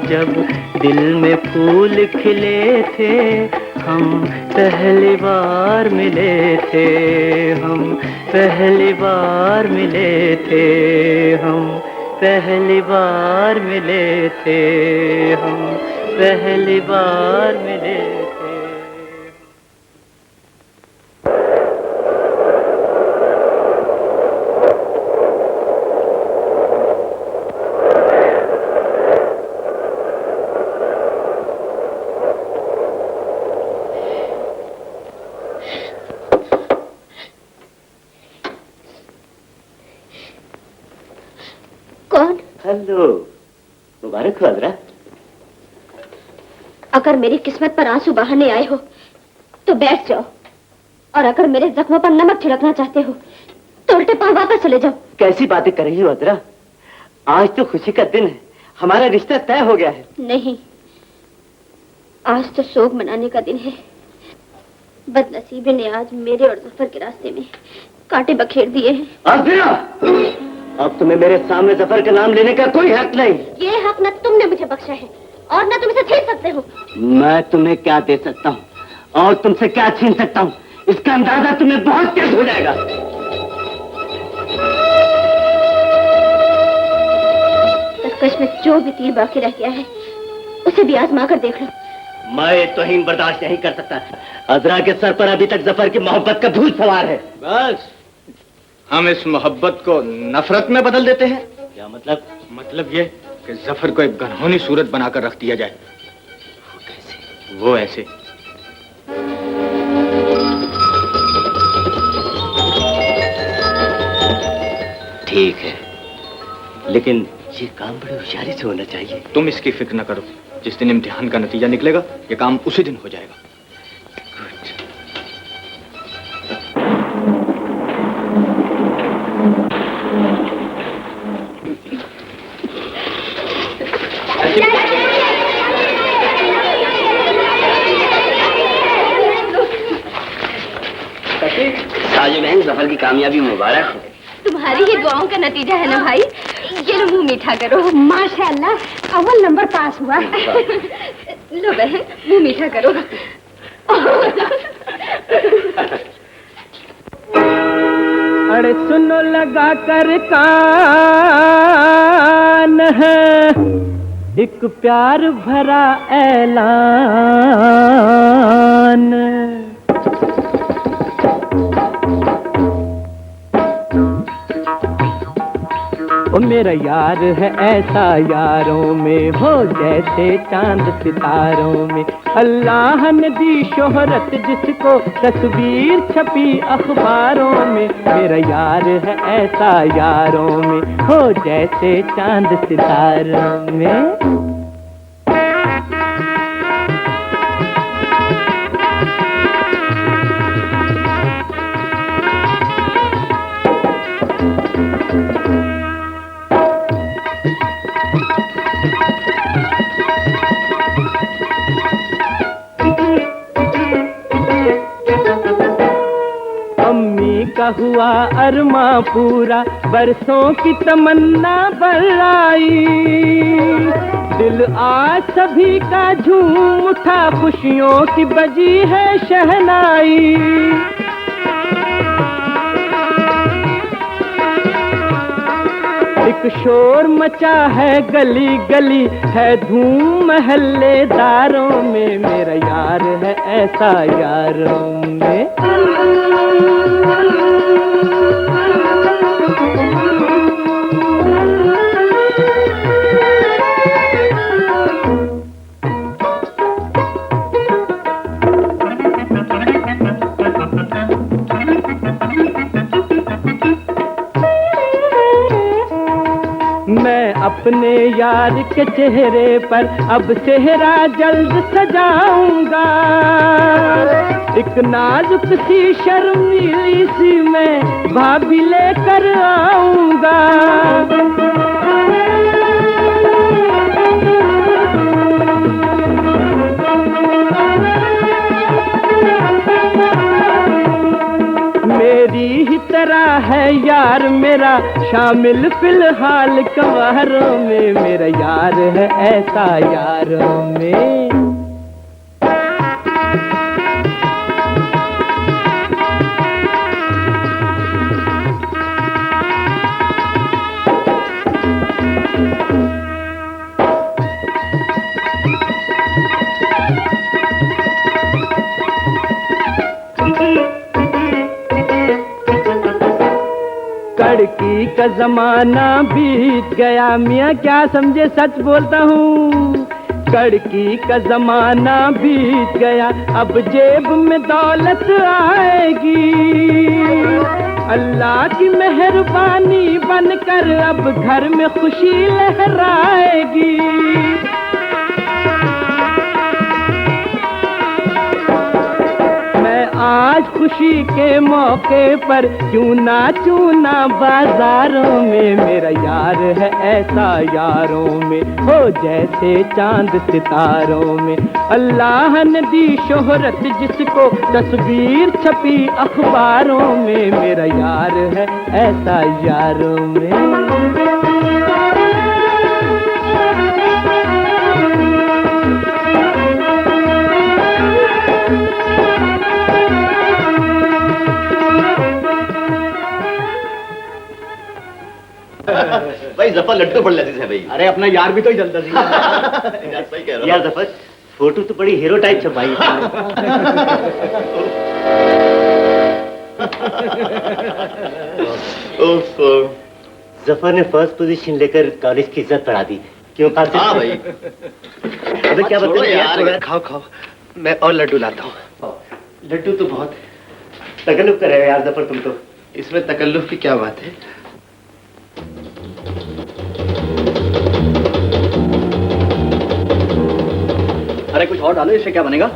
जब दिल में फूल खिले थे, हम पहली बार मिले थे, हम पहली बार मिले थे, हम पहली बार मिले थे, हम पहली बार मिले थे। कौन? हेलो, मुबारक हो अजरा। अगर मेरी किस्मत पर आंसू बहाने आए हो तो बैठ जाओ, और अगर मेरे जख्मों पर नमक छिड़कना चाहते हो तो उल्टे पांव वापस चले जाओ। कैसी बातें कर रही हो अजरा? आज तो खुशी का दिन है, हमारा रिश्ता तय हो गया है। नहीं, आज तो शोक मनाने का दिन है। बदनसीबी ने आज मेरे और जफर के रास्ते में कांटे बखेर दिए हैं। अजरा, अब तुम्हें मेरे सामने जफर का नाम लेने का कोई हक नहीं। ये हक न तुमने मुझे बख्शा है और न तुम इसे छीन सकते हो। मैं तुम्हें क्या दे सकता हूँ और तुमसे क्या छीन सकता हूँ, इसका अंदाजा तुम्हें बहुत तेज हो जाएगा। तर्कश में जो भी तीर बाकी रह गया है उसे भी आजमा कर देख लो। मैं तौहीन बर्दाश्त नहीं कर सकता। अजरा के सर पर अभी तक जफर की मोहब्बत का भूत सवार है। बस हम इस मोहब्बत को नफरत में बदल देते हैं। क्या मतलब? मतलब ये कि जफर को एक घनौनी सूरत बनाकर रख दिया जाए। वो कैसे? वो ऐसे। ठीक है, लेकिन ये काम बड़ी होशियारी से होना चाहिए। तुम इसकी फिक्र न करो, जिस दिन इम्तिहान का नतीजा निकलेगा ये काम उसी दिन हो जाएगा। साजो बहन, जफर की कामयाबी मुबारक हो। तुम्हारी ही दुआओं का नतीजा है ना भाई। ये लो मुंह मीठा करो। माशाल्लाह अव्वल नंबर पास हुआ। लो बहन मुंह मीठा करो। अरे सुनो लगा कर कान है एक प्यार भरा ऐलान। ओ मेरा यार है ऐसा यारों में हो जैसे चांद सितारों में। अल्लाह ने दी शोहरत जिसको तस्वीर छपी अखबारों में। मेरा यार है ऐसा यारों में हो जैसे चांद सितारों में। का हुआ अरमा पूरा बरसों की तमन्ना पर आई। दिल आज सभी का झूम उठा खुशियों की बजी है शहनाई। एक शोर मचा है गली गली है धूम महल्लेदारों में। मेरा यार है ऐसा यारों में। मैं अपने यार के चेहरे पर अब सेहरा जल्द सजाऊंगा। एक नाजुक सी शर्मीली सी मैं भाभी लेकर आऊंगा। मेरी ही तरह है यार मेरा शामिल फिलहाल कंवारों में। मेरा यार है ऐसा यारों में। लड़की का जमाना बीत गया। मियाँ क्या समझे सच बोलता हूँ। लड़की का जमाना बीत गया अब जेब में दौलत आएगी। अल्लाह की मेहरबानी बनकर अब घर में खुशी लहराएगी। आज खुशी के मौके पर क्यों नाचूं ना बाजारों में। मेरा यार है ऐसा यारों में हो जैसे चांद सितारों में। अल्लाह ने दी शोहरत जिसको तस्वीर छपी अखबारों में। मेरा यार है ऐसा यारों में। भाई जफर लड्डू बड़ लजीज है भाई। अरे अपना यार भी तो ही जलता जी। यार सही कह रहा हूं। यार जफर फोटो तो बड़ी हीरो टाइप छपाई। जफर ने फर्स्ट पोजीशन लेकर कॉलेज की इज्जत बढ़ा दी। क्यों कासिम? हाँ भाई। अबे क्या बता यार खाओ खाओ मैं और लड्डू लाता हूँ। लड्डू तो बहुत तकल्लुफ कर रहे हो यार जफर तुम तो। इसमें तकल्लुफ की क्या बात है। अरे कुछ और डालो, इससे क्या बनेगा?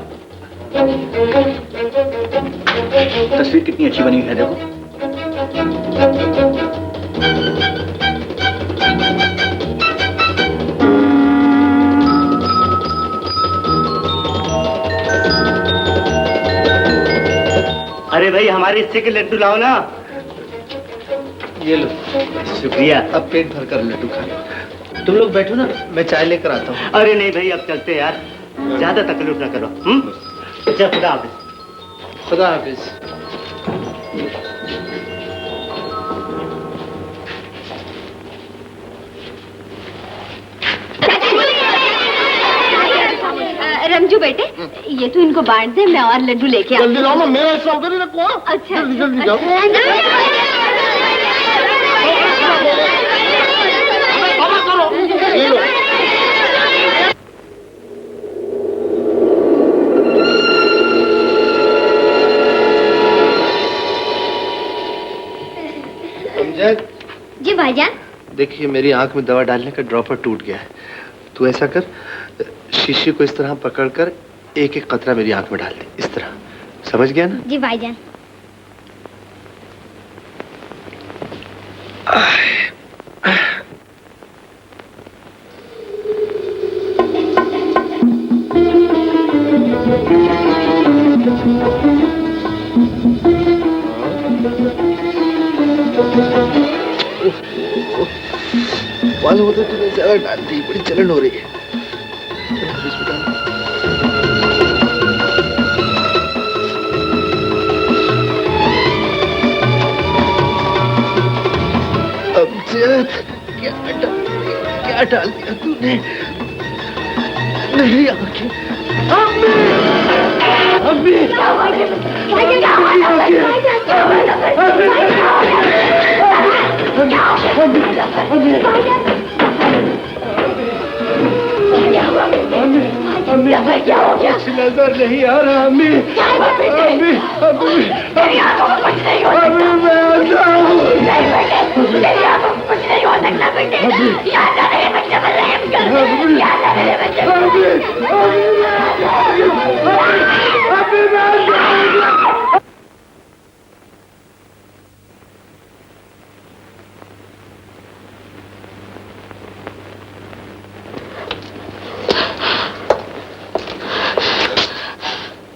तस्वीर कितनी अच्छी बनी है देखो। अरे भाई हमारे हिस्से के लड्डू लाओ ना। ये लो। शुक्रिया। अब पेट भर कर लड्डू खा लो। तुम लोग बैठो ना, मैं चाय लेकर आता हूँ। अरे नहीं भाई, अब चलते हैं यार, ज्यादा तकलीफ ना करो। अच्छा, खुदा हाफिज। खुदा हाफिज। रमजू बेटे, ये तो इनको बांट दे, मैं और लड्डू लेके आती हूँ। जल्दी लाओ ना, मेरा हिस्सा उधर ही रखो। अच्छा जल्दी जल्दी जाओ। ये लो। अमजद, जी भाईजान। देखिए मेरी आंख में दवा डालने का ड्रॉपर टूट गया है। तू ऐसा कर, शीशे को इस तरह पकड़कर एक एक कतरा मेरी आंख में डाल दे, इस तरह। समझ गया ना? जी भाईजान। मालूम होता तूने ज्यादा डाल दी, बड़ी जलन हो रही है। अमजद, क्या डाल दिया तूने? मेरी आंखें। अम्मी, क्या हो गया? नजर नहीं आ रहा अम्मी। अम्मी, अम्मी, तेरी आंखों में कुछ नहीं हो सकता। अम्मी, मैं अंधा हूँ। नहीं बेटे, तेरी आंखों में कुछ नहीं हो सकता बेटे। या अल्लाह मेरे बच्चे पर रहम कर। या अल्लाह मेरे बच्चे पर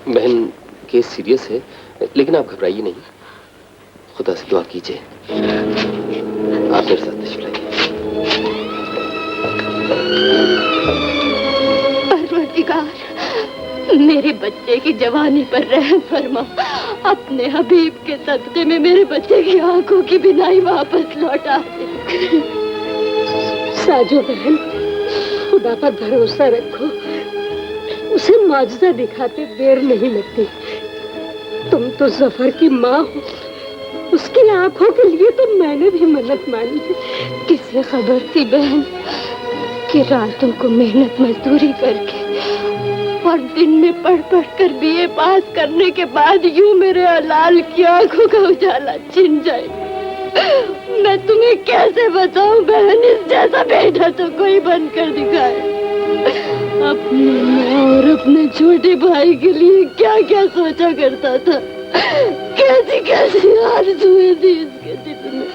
बहन, केस सीरियस है, लेकिन आप घबराइए नहीं। खुदा से दुआ कीजिए। आप मेरे साथ तशरीफ लाइए। परवरदिगार, मेरे बच्चे की जवानी पर रहम फरमा। अपने हबीब के सदक़े में मेरे बच्चे की आंखों की बिनाई वापस लौटा दे। साजो बहन, खुदा पर भरोसा रखो, उसे मौजज़ा दिखाते देर नहीं लगती। तुम तो जफर की माँ हो, उसकी आंखों के लिए तो मैंने भी मन्नत मानी है। किसे खबर थी बहन कि रातों को मेहनत मजदूरी करके और दिन में पढ़ पढ़ कर बीए पास करने के बाद यूं मेरे हलाल की आंखों का उजाला छिन जाए। मैं तुम्हें कैसे बताऊं बहन, इस जैसा बेटा तो कोई बनकर दिखाए। अपनी माँ और अपने छोटे भाई के लिए क्या क्या सोचा करता था, कैसी कैसी आरज़ुएं थी इसके दिल में।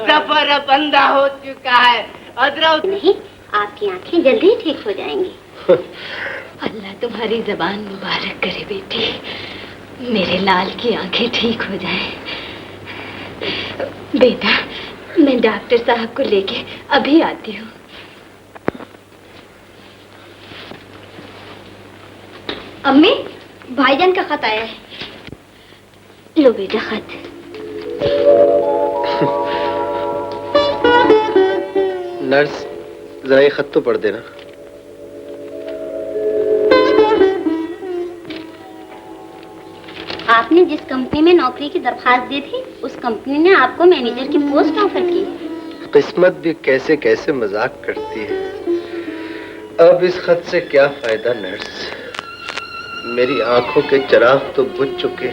जफर अब अंधा हो चुका है। अदराव नहीं, आपकी आंखें जल्दी ही ठीक हो जाएंगी। अल्लाह तुम्हारी जबान मुबारक करे बेटी, मेरे लाल की आंखें ठीक हो जाएं। बेटा, मैं डॉक्टर साहब को लेके अभी आती हूँ। अम्मी, भाईजान का खत आया है। लो बेटा खत। नर्स, जरा ये खत तो पढ़ देना। आपने जिस कंपनी में नौकरी की दरखास्त दी थी, उस कंपनी ने आपको मैनेजर की पोस्ट ऑफर की। किस्मत भी कैसे कैसे मजाक करती है। अब इस खत से क्या फायदा नर्स, मेरी आंखों के चिराग तो बुझ चुके।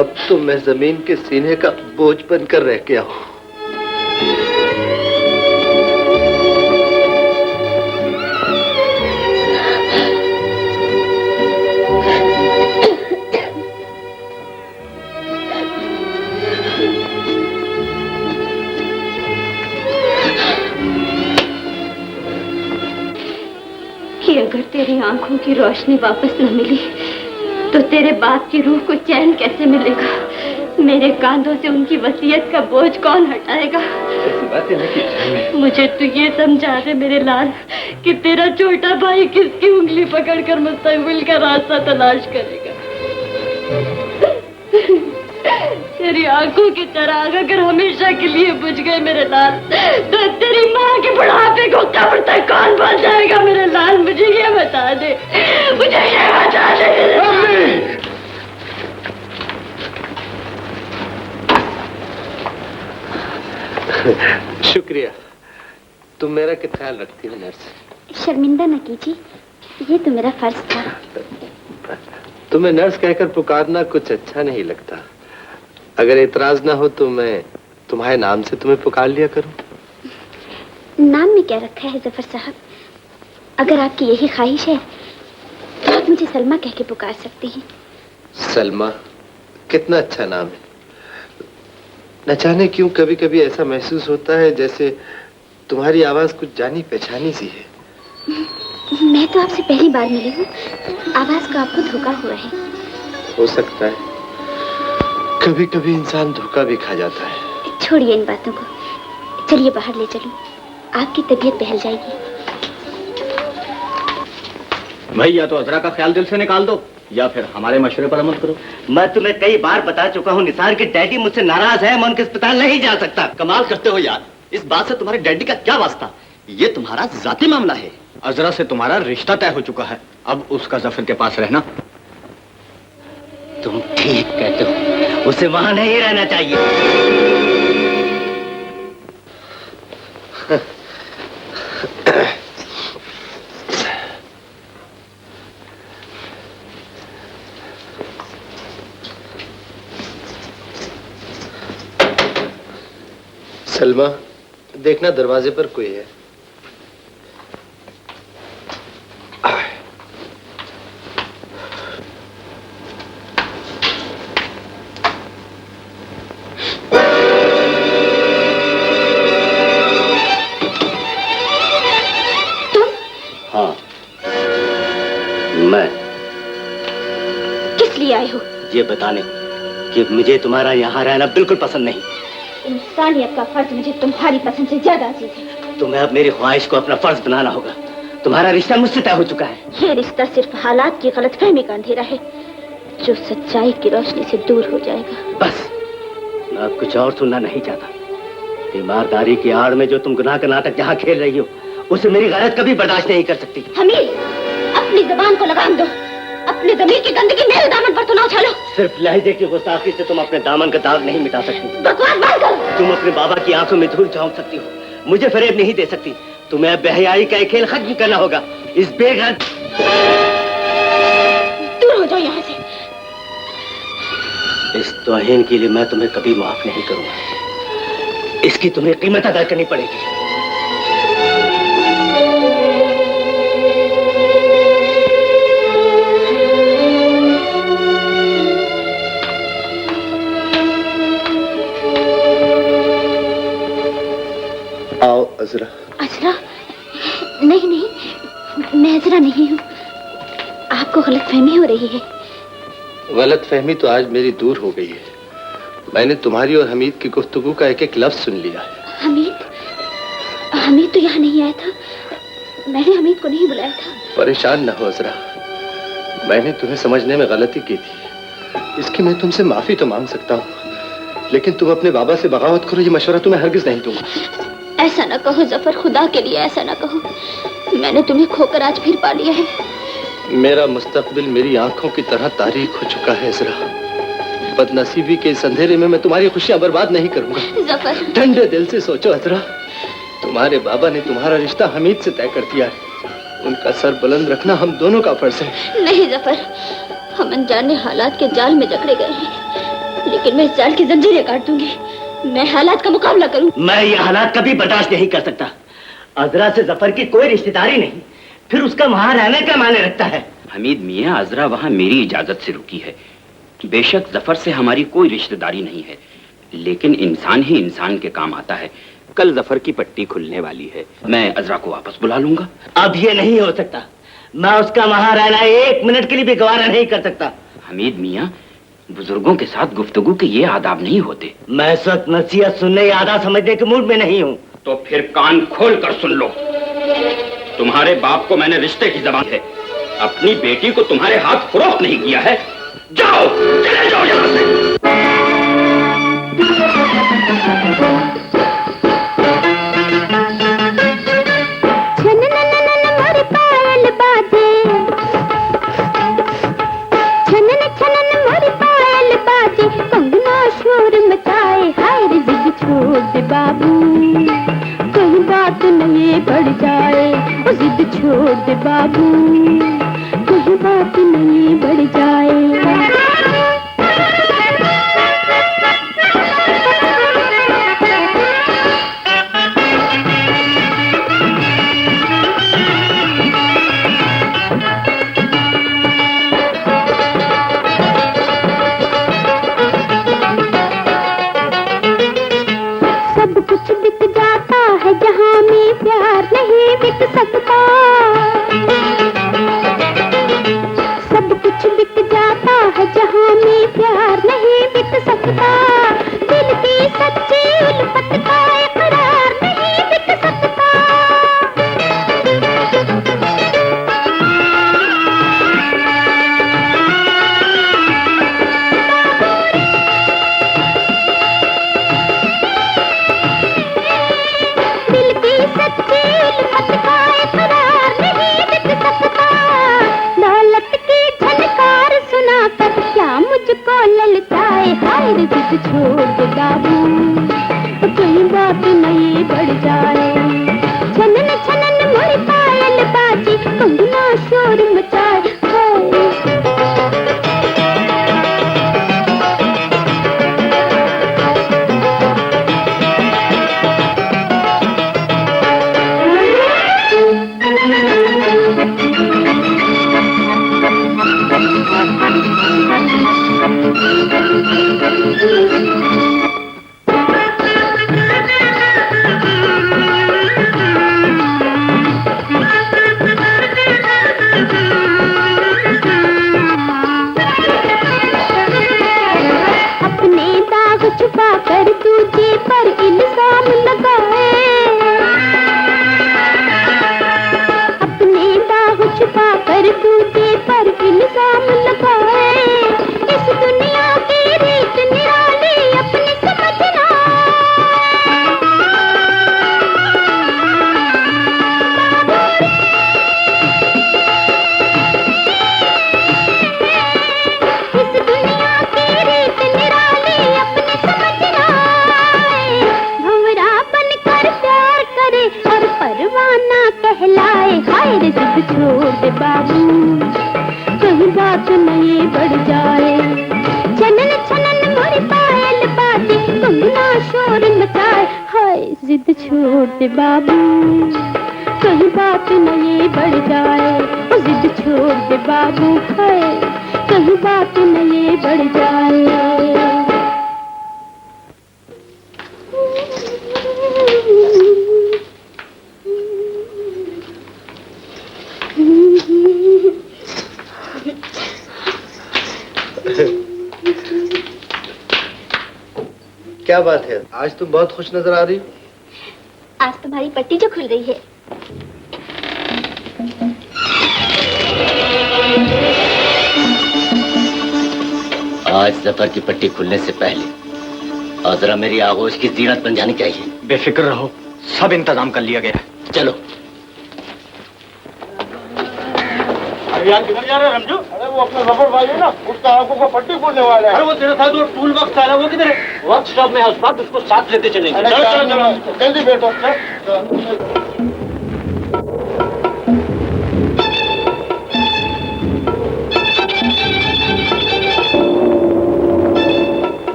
अब तो मैं जमीन के सीने का बोझ बनकर रह गया हूँ। कि अगर तेरी आंखों की रोशनी वापस न मिली तो तेरे बाप की रूह को चैन कैसे मिलेगा? मेरे कांधों से उनकी वसीयत का बोझ कौन हटाएगा? ऐसी बातें न कीजिए। मुझे तो ये समझा दे मेरे लाल कि तेरा छोटा भाई किसकी उंगली पकड़कर मुस्तकबिल का रास्ता तलाश करेगा। तेरी आंखों की चिराग अगर हमेशा के लिए बुझ गए मेरे लाल, तो तेरी माँ के बुढ़ापे को कब्र तक कौन पहुंचाएगा मेरे लाल? मुझे ये बता दे, मुझे ये बता दे। शुक्रिया, तुम मेरा कितना ख्याल रखती हो नर्स। शर्मिंदा न कीजिए, ये तो मेरा फर्ज था। तुम्हें नर्स कहकर पुकारना कुछ अच्छा नहीं लगता। अगर एतराज ना हो तो मैं तुम्हारे नाम से तुम्हें पुकार लिया करूं। नाम में क्या रखा है जफर साहब? अगर आपकी यही ख्वाहिश है तो आप मुझे सलमा कह के पुकार सकते हैं। सलमा, कितना अच्छा नाम है। न जाने क्यों कभी कभी ऐसा महसूस होता है जैसे तुम्हारी आवाज कुछ जानी पहचानी सी है। मैं तो आपसे पहली बार मिली हूँ, आवाज का आपको धोखा हुआ है। हो सकता है, कभी कभी इंसान धोखा भी खा जाता है। छोड़िए इन बातों को, चलिए बाहर ले चलूं, आपकी तबीयत बहल जाएगी। भाई या तो अजरा का ख्याल दिल से निकाल दो या फिर हमारे मशवरे पर अमल करो। मैं तुम्हें कई बार बता चुका हूँ निसार के डैडी मुझसे नाराज है, मैं उनके अस्पताल नहीं जा सकता। कमाल करते हो यार, इस बात से तुम्हारे डैडी का क्या वास्ता? ये तुम्हारा जाती मामला है। अजरा से तुम्हारा रिश्ता तय हो चुका है, अब उसका जफर के पास रहना। तुम ठीक कहते हो, उसे वहां नहीं रहना चाहिए। सलमा, देखना दरवाजे पर कोई है। हाँ, मैं। किस लिए आए हो? ये बताने कि मुझे तुम्हारा यहाँ रहना बिल्कुल पसंद नहीं। इंसानियत का फर्ज मुझे तुम्हारी पसंद से ज्यादा अजीज है। तुम्हें अब मेरी ख्वाहिश को अपना फर्ज बनाना होगा। तुम्हारा रिश्ता मुझसे तय हो चुका है। ये रिश्ता सिर्फ हालात की गलतफहमी का अंधेरा है जो सच्चाई की रोशनी से दूर हो जाएगा। बस, मैं अब कुछ और सुनना नहीं चाहता। तीमारदारी की आड़ में जो तुम गुनाह का नाटक यहाँ खेल रही हो, उसे मेरी गैरत कभी बर्दाश्त नहीं कर सकती। हमीद, अपनी जबान को लगाम दो। अपने ज़मीर की गंदगी मेरे दामन पर तो ना उछालो। सिर्फ लहजे की गुस्ताखी से तुम अपने दामन का दाग नहीं मिटा सकती। बकवास बंद करो। तुम अपने बाबा की आंखों में धूल झोंक सकती हो, मुझे फरेब नहीं दे सकती। तुम्हें अब बेहयाई का एक खेल खत्म करना होगा। इस बेगैरत, दूर हो जाओ यहाँ से। इस तौहीन के लिए मैं तुम्हें कभी माफ नहीं करूंगा। इसकी तुम्हें कीमत अदा करनी पड़ेगी। आओ अजरा। अजरा? नहीं नहीं, मैं अजरा नहीं हूँ। आपको गलतफहमी हो रही है। गलतफहमी तो आज मेरी दूर हो गई है। मैंने तुम्हारी और हमीद की गुफ्तगू का एक एक लफ्ज सुन लिया है। हमीद तो यहाँ नहीं आया था। मैंने हमीद को नहीं बुलाया था। परेशान न हो अजरा, मैंने तुम्हें समझने में गलती की थी। इसकी मैं तुमसे माफी तो मांग सकता हूँ, लेकिन तुम अपने बाबा से बगावत करो, ये मशवरा तुम्हें हरगिज नहीं दूंगा। ऐसा न कहो जफर, खुदा के लिए ऐसा न कहो। मैंने तुम्हें खोकर आज फिर पा लिया है। मेरा मुस्तकबिल मेरी आंखों की तरह तारीक हो चुका है अजरा। बदनसीबी के इस अंधेरे में मैं तुम्हारी खुशियां बर्बाद नहीं करूंगा। जफर, ठंडे दिल से सोचो अजरा, तुम्हारे बाबा ने तुम्हारा रिश्ता हमीद से तय कर दिया है। उनका सर बुलंद रखना हम दोनों का फर्ज है। नहीं जफर, हम अनजाने हालात के जाल में जकड़े गए हैं, लेकिन मैं इस जाल की जंजीरें काट दूंगी। मैं हालात का मुकाबला करूं। मैं ये हालात कभी बर्दाश्त नहीं कर सकता। अजरा से जफर की कोई रिश्तेदारी नहीं, फिर उसका वहां रहने का माने रखता है। हमीद मियाँ, अजरा वहां मेरी इजाजत से रुकी है। बेशक जफर से हमारी कोई रिश्तेदारी नहीं है, लेकिन इंसान ही इंसान के काम आता है। कल जफर की पट्टी खुलने वाली है, मैं अजरा को वापस बुला लूंगा। अब ये नहीं हो सकता। मैं उसका वहां रहना 1 मिनट के लिए भी गवारा नहीं कर सकता। हमीद मियाँ, बुजुर्गों के साथ गुफ्तगू के ये आदाब नहीं होते। मैं इस वक्त नसीहत सुनने या आधा समझने के मूड में नहीं हूँ। तो फिर कान खोल कर सुन लो। तुम्हारे बाप को मैंने रिश्ते की जबान है, अपनी बेटी को तुम्हारे हाथ फरोख्त नहीं किया है। जाओ, चले जाओ यहाँ से। बाबू कोई बात नहीं बढ़ जाए, जिद छोड़ दे बाबू, कोई बात नहीं बढ़ जाए। जहाँ में प्यार नहीं बिक सकता, सब कुछ बिक जाता है जहाँ में प्यार नहीं बिक सकता। दिल की सच्ची उल्फत का इकरार नहीं बिक सकता। मुझको ललचाए हाय रे जिद छोड़ दे बाबू, कोई बात नहीं बढ़ जाए। छनन छनन मोरी पायल बाजी, कंगना शोर मचाए कर तुझे पर इल्जाम लगाए, अपने दाग छुपा कर तुझे पर इल्जाम लगाए। इस दुनिया की रीत निराली अपनी समझना, इस दुनिया की रीत निराली अपनी समझना। भंवरा बनकर प्यार करे और परवाना कहलाए हाय रे जिद छोड़ दे बाबू, कोई बात नहीं बढ़ जाए। छनन छनन मोरी पायल बाजी, कंगना शोर मचाए हाय जिद छोड़ दे बाबू, कोई बात नहीं बढ़ जाए। जिद छोड़ दे बाबू, हाय कोई बात नहीं बढ़ जाए। क्या बात है, आज तुम बहुत खुश नजर आ रही। आज तुम्हारी पट्टी जो खुल रही है। आज जफर की पट्टी खुलने से पहले और जरा मेरी आगोश की जीनत बन जानी चाहिए। बेफिक्र रहो, सब इंतजाम कर लिया गया है। चलो। यार किधर जा रहे हैं रमजू? अरे वो अपना जफर भाई है ना, उसका आंखों को पट्टी खोलने वाला है। अरे वो तेरे साथ वो टूल बॉक्स वाला वो किधर है? वर्कशॉप में है उस्ताद, उसको साथ लेते चलेंगे। चलो चलो जल्दी बैठो।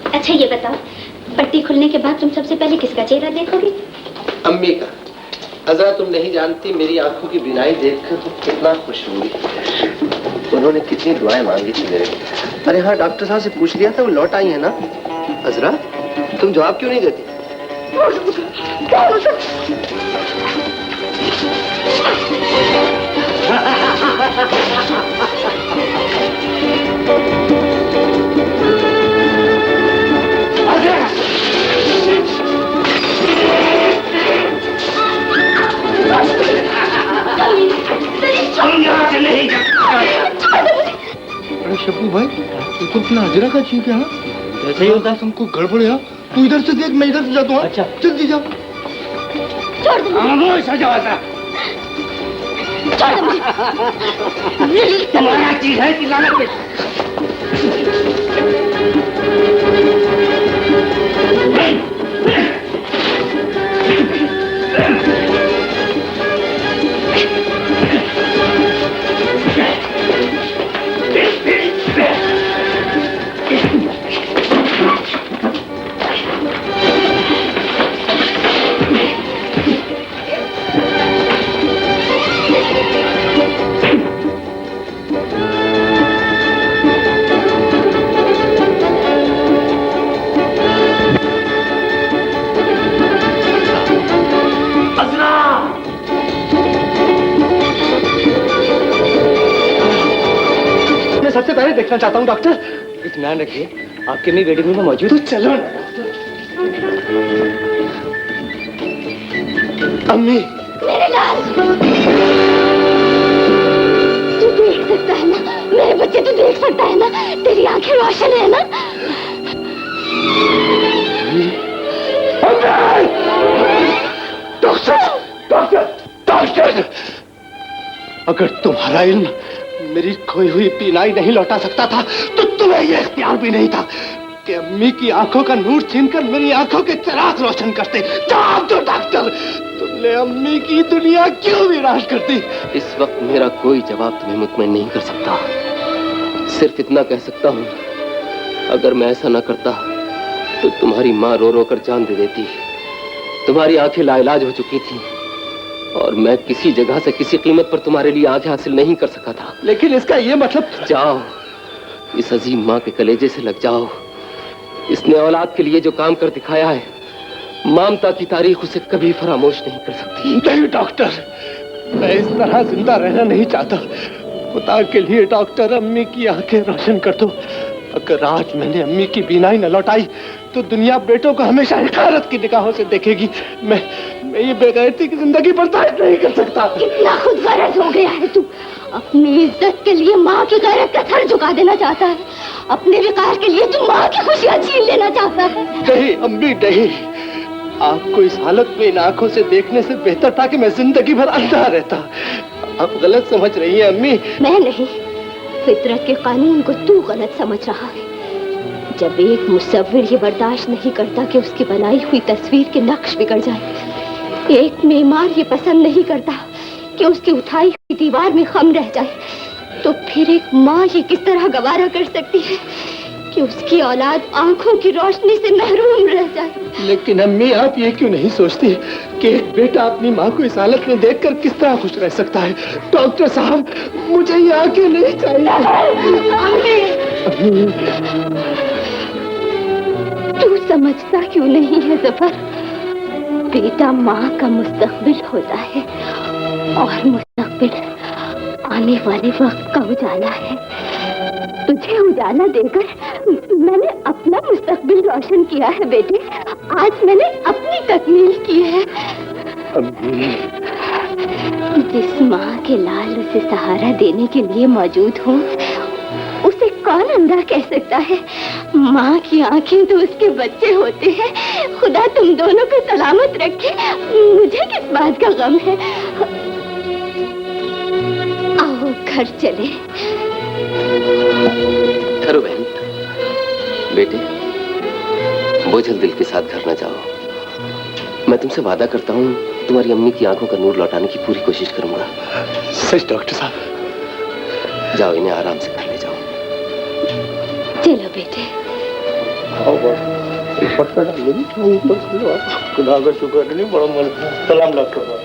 अच्छा ये बताओ, पट्टी खुलने के बाद तुम सबसे पहले किसका चेहरा देखोगे? अम्मी का। अजरा तुम नहीं जानती मेरी आंखों की बिनाई देखकर तुम कितना खुश हुई। उन्होंने कितनी दुआएं मांगी थी मेरे लिए। अरे हाँ, डॉक्टर साहब से पूछ लिया था, वो लौट आई है ना। अजरा, तुम जवाब क्यों नहीं देती? अरे शब्बू भाई, ये तो अपना अजरा का चीज है। ऐसे ही होता है। तुमको गड़बड़ है। तू इधर से देख, मैं इधर से जाता हूँ। अच्छा, जल्दी जा। छोड़ दो तुम्हारा चीज है चिल्लाना पे। सबसे पहले देखना चाहता हूँ डॉक्टर। इत्मीनान रखिए, आपके मेरी वेटिंग रूम में मौजूद। तो चलो ना अम्मी। मेरे लाल, तू देख सकता है ना मेरे बच्चे, तू देख सकता है ना, तेरी आंखें रोशन है ना। डॉक्टर, डॉक्टर, डॉक्टर, अगर तुम्हारा इल्म मेरी खोई हुई बीनाई नहीं लौटा सकता था तो तुम्हें यह इख्तियार भी नहीं था कि अम्मी की आंखों का नूर छीनकर मेरी आंखों के चिराग रोशन करते। जवाब दो डॉक्टर, तुमने अम्मी की दुनिया क्यों विनाश कर दी? इस वक्त मेरा कोई जवाब तुम्हें मुतमईन नहीं कर सकता। सिर्फ इतना कह सकता हूँ, अगर मैं ऐसा न करता तो तुम्हारी माँ रो रो कर जान दे देती। तुम्हारी आंखें लाइलाज हो चुकी थी और मैं किसी जगह से किसी कीमत पर तुम्हारे लिए आंखें हासिल नहीं कर सका था। लेकिन इसका ये मतलब, जाओ इस अजीम माँ के कलेजे से लग जाओ। इसने औलाद के लिए जो काम कर दिखाया है, ममता की तारीख उसे कभी फरामोश नहीं कर सकती। नहीं डॉक्टर, मैं इस तरह जिंदा रहना नहीं चाहता। खुदा के लिए डॉक्टर, अम्मी की आंखें रोशन कर दो। अगर आज मैंने अम्मी की बीनाई न लौटाई तो दुनिया बेटों को हमेशा हकारत की निगाहों से देखेगी। मैं ये बेगैरती की जिंदगी बर्दाश्त नहीं कर सकता। कितना खुद गर्ज हो गया है तू। अपनी इज्जत के लिए माँ की गैरत का सर झुका देना चाहता है। अपने विकार के लिए तू माँ की खुशियाँ छीन लेना चाहता है। नहीं अम्मी, नहीं। आपको इस हालत में इन आंखों से देखने से बेहतर था कि मैं जिंदगी भर अंधा रहता। आप गलत समझ रही हैं अम्मी। मैं नहीं, फितरत के कानून को तू गलत समझ रहा है। जब एक मुसव्विर ये बर्दाश्त नहीं करता कि उसकी बनाई हुई तस्वीर के नक्श बिगड़ जाए, एक मेमार ये पसंद नहीं करता कि उसकी उठाई हुई दीवार में खम रह जाए, तो फिर एक माँ ये किस तरह गवारा कर सकती है कि उसकी औलाद आंखों की रोशनी से महरूम रह जाए। लेकिन अम्मी, आप ये क्यों नहीं सोचती कि एक बेटा अपनी माँ को इस हालत में देखकर किस तरह खुश रह सकता है? डॉक्टर साहब, मुझे ये आंखें नहीं चाहिए। तू समझता क्यों नहीं है जफर? बेटा माँ का मुस्तकबिल होता है और मुस्तकबिल आने वाले वक्त का उजाला है। तुझे उजाला देकर मैंने अपना मुस्तकबिल रोशन किया है बेटे। आज मैंने अपनी तकमील की है। जिस माँ के लाल उसे सहारा देने के लिए मौजूद हो, उसे कौन अंधा कह सकता है? माँ की आंखें तो उसके बच्चे होते हैं। खुदा तुम दोनों को सलामत रखे। मुझे किस बात का गम है? आओ घर चले। करो बहन। बेटे, बोझल दिल के साथ घर न जाओ। मैं तुमसे वादा करता हूँ, तुम्हारी अम्मी की आंखों का नूर लौटाने की पूरी कोशिश करूंगा। सच डॉक्टर साहब। जाओ, इन्हें आराम से घर ले जाओ। चलो बेटे। खुदा का शुक्र नहीं, बड़ा मन। सलाम डॉक्टर साहब।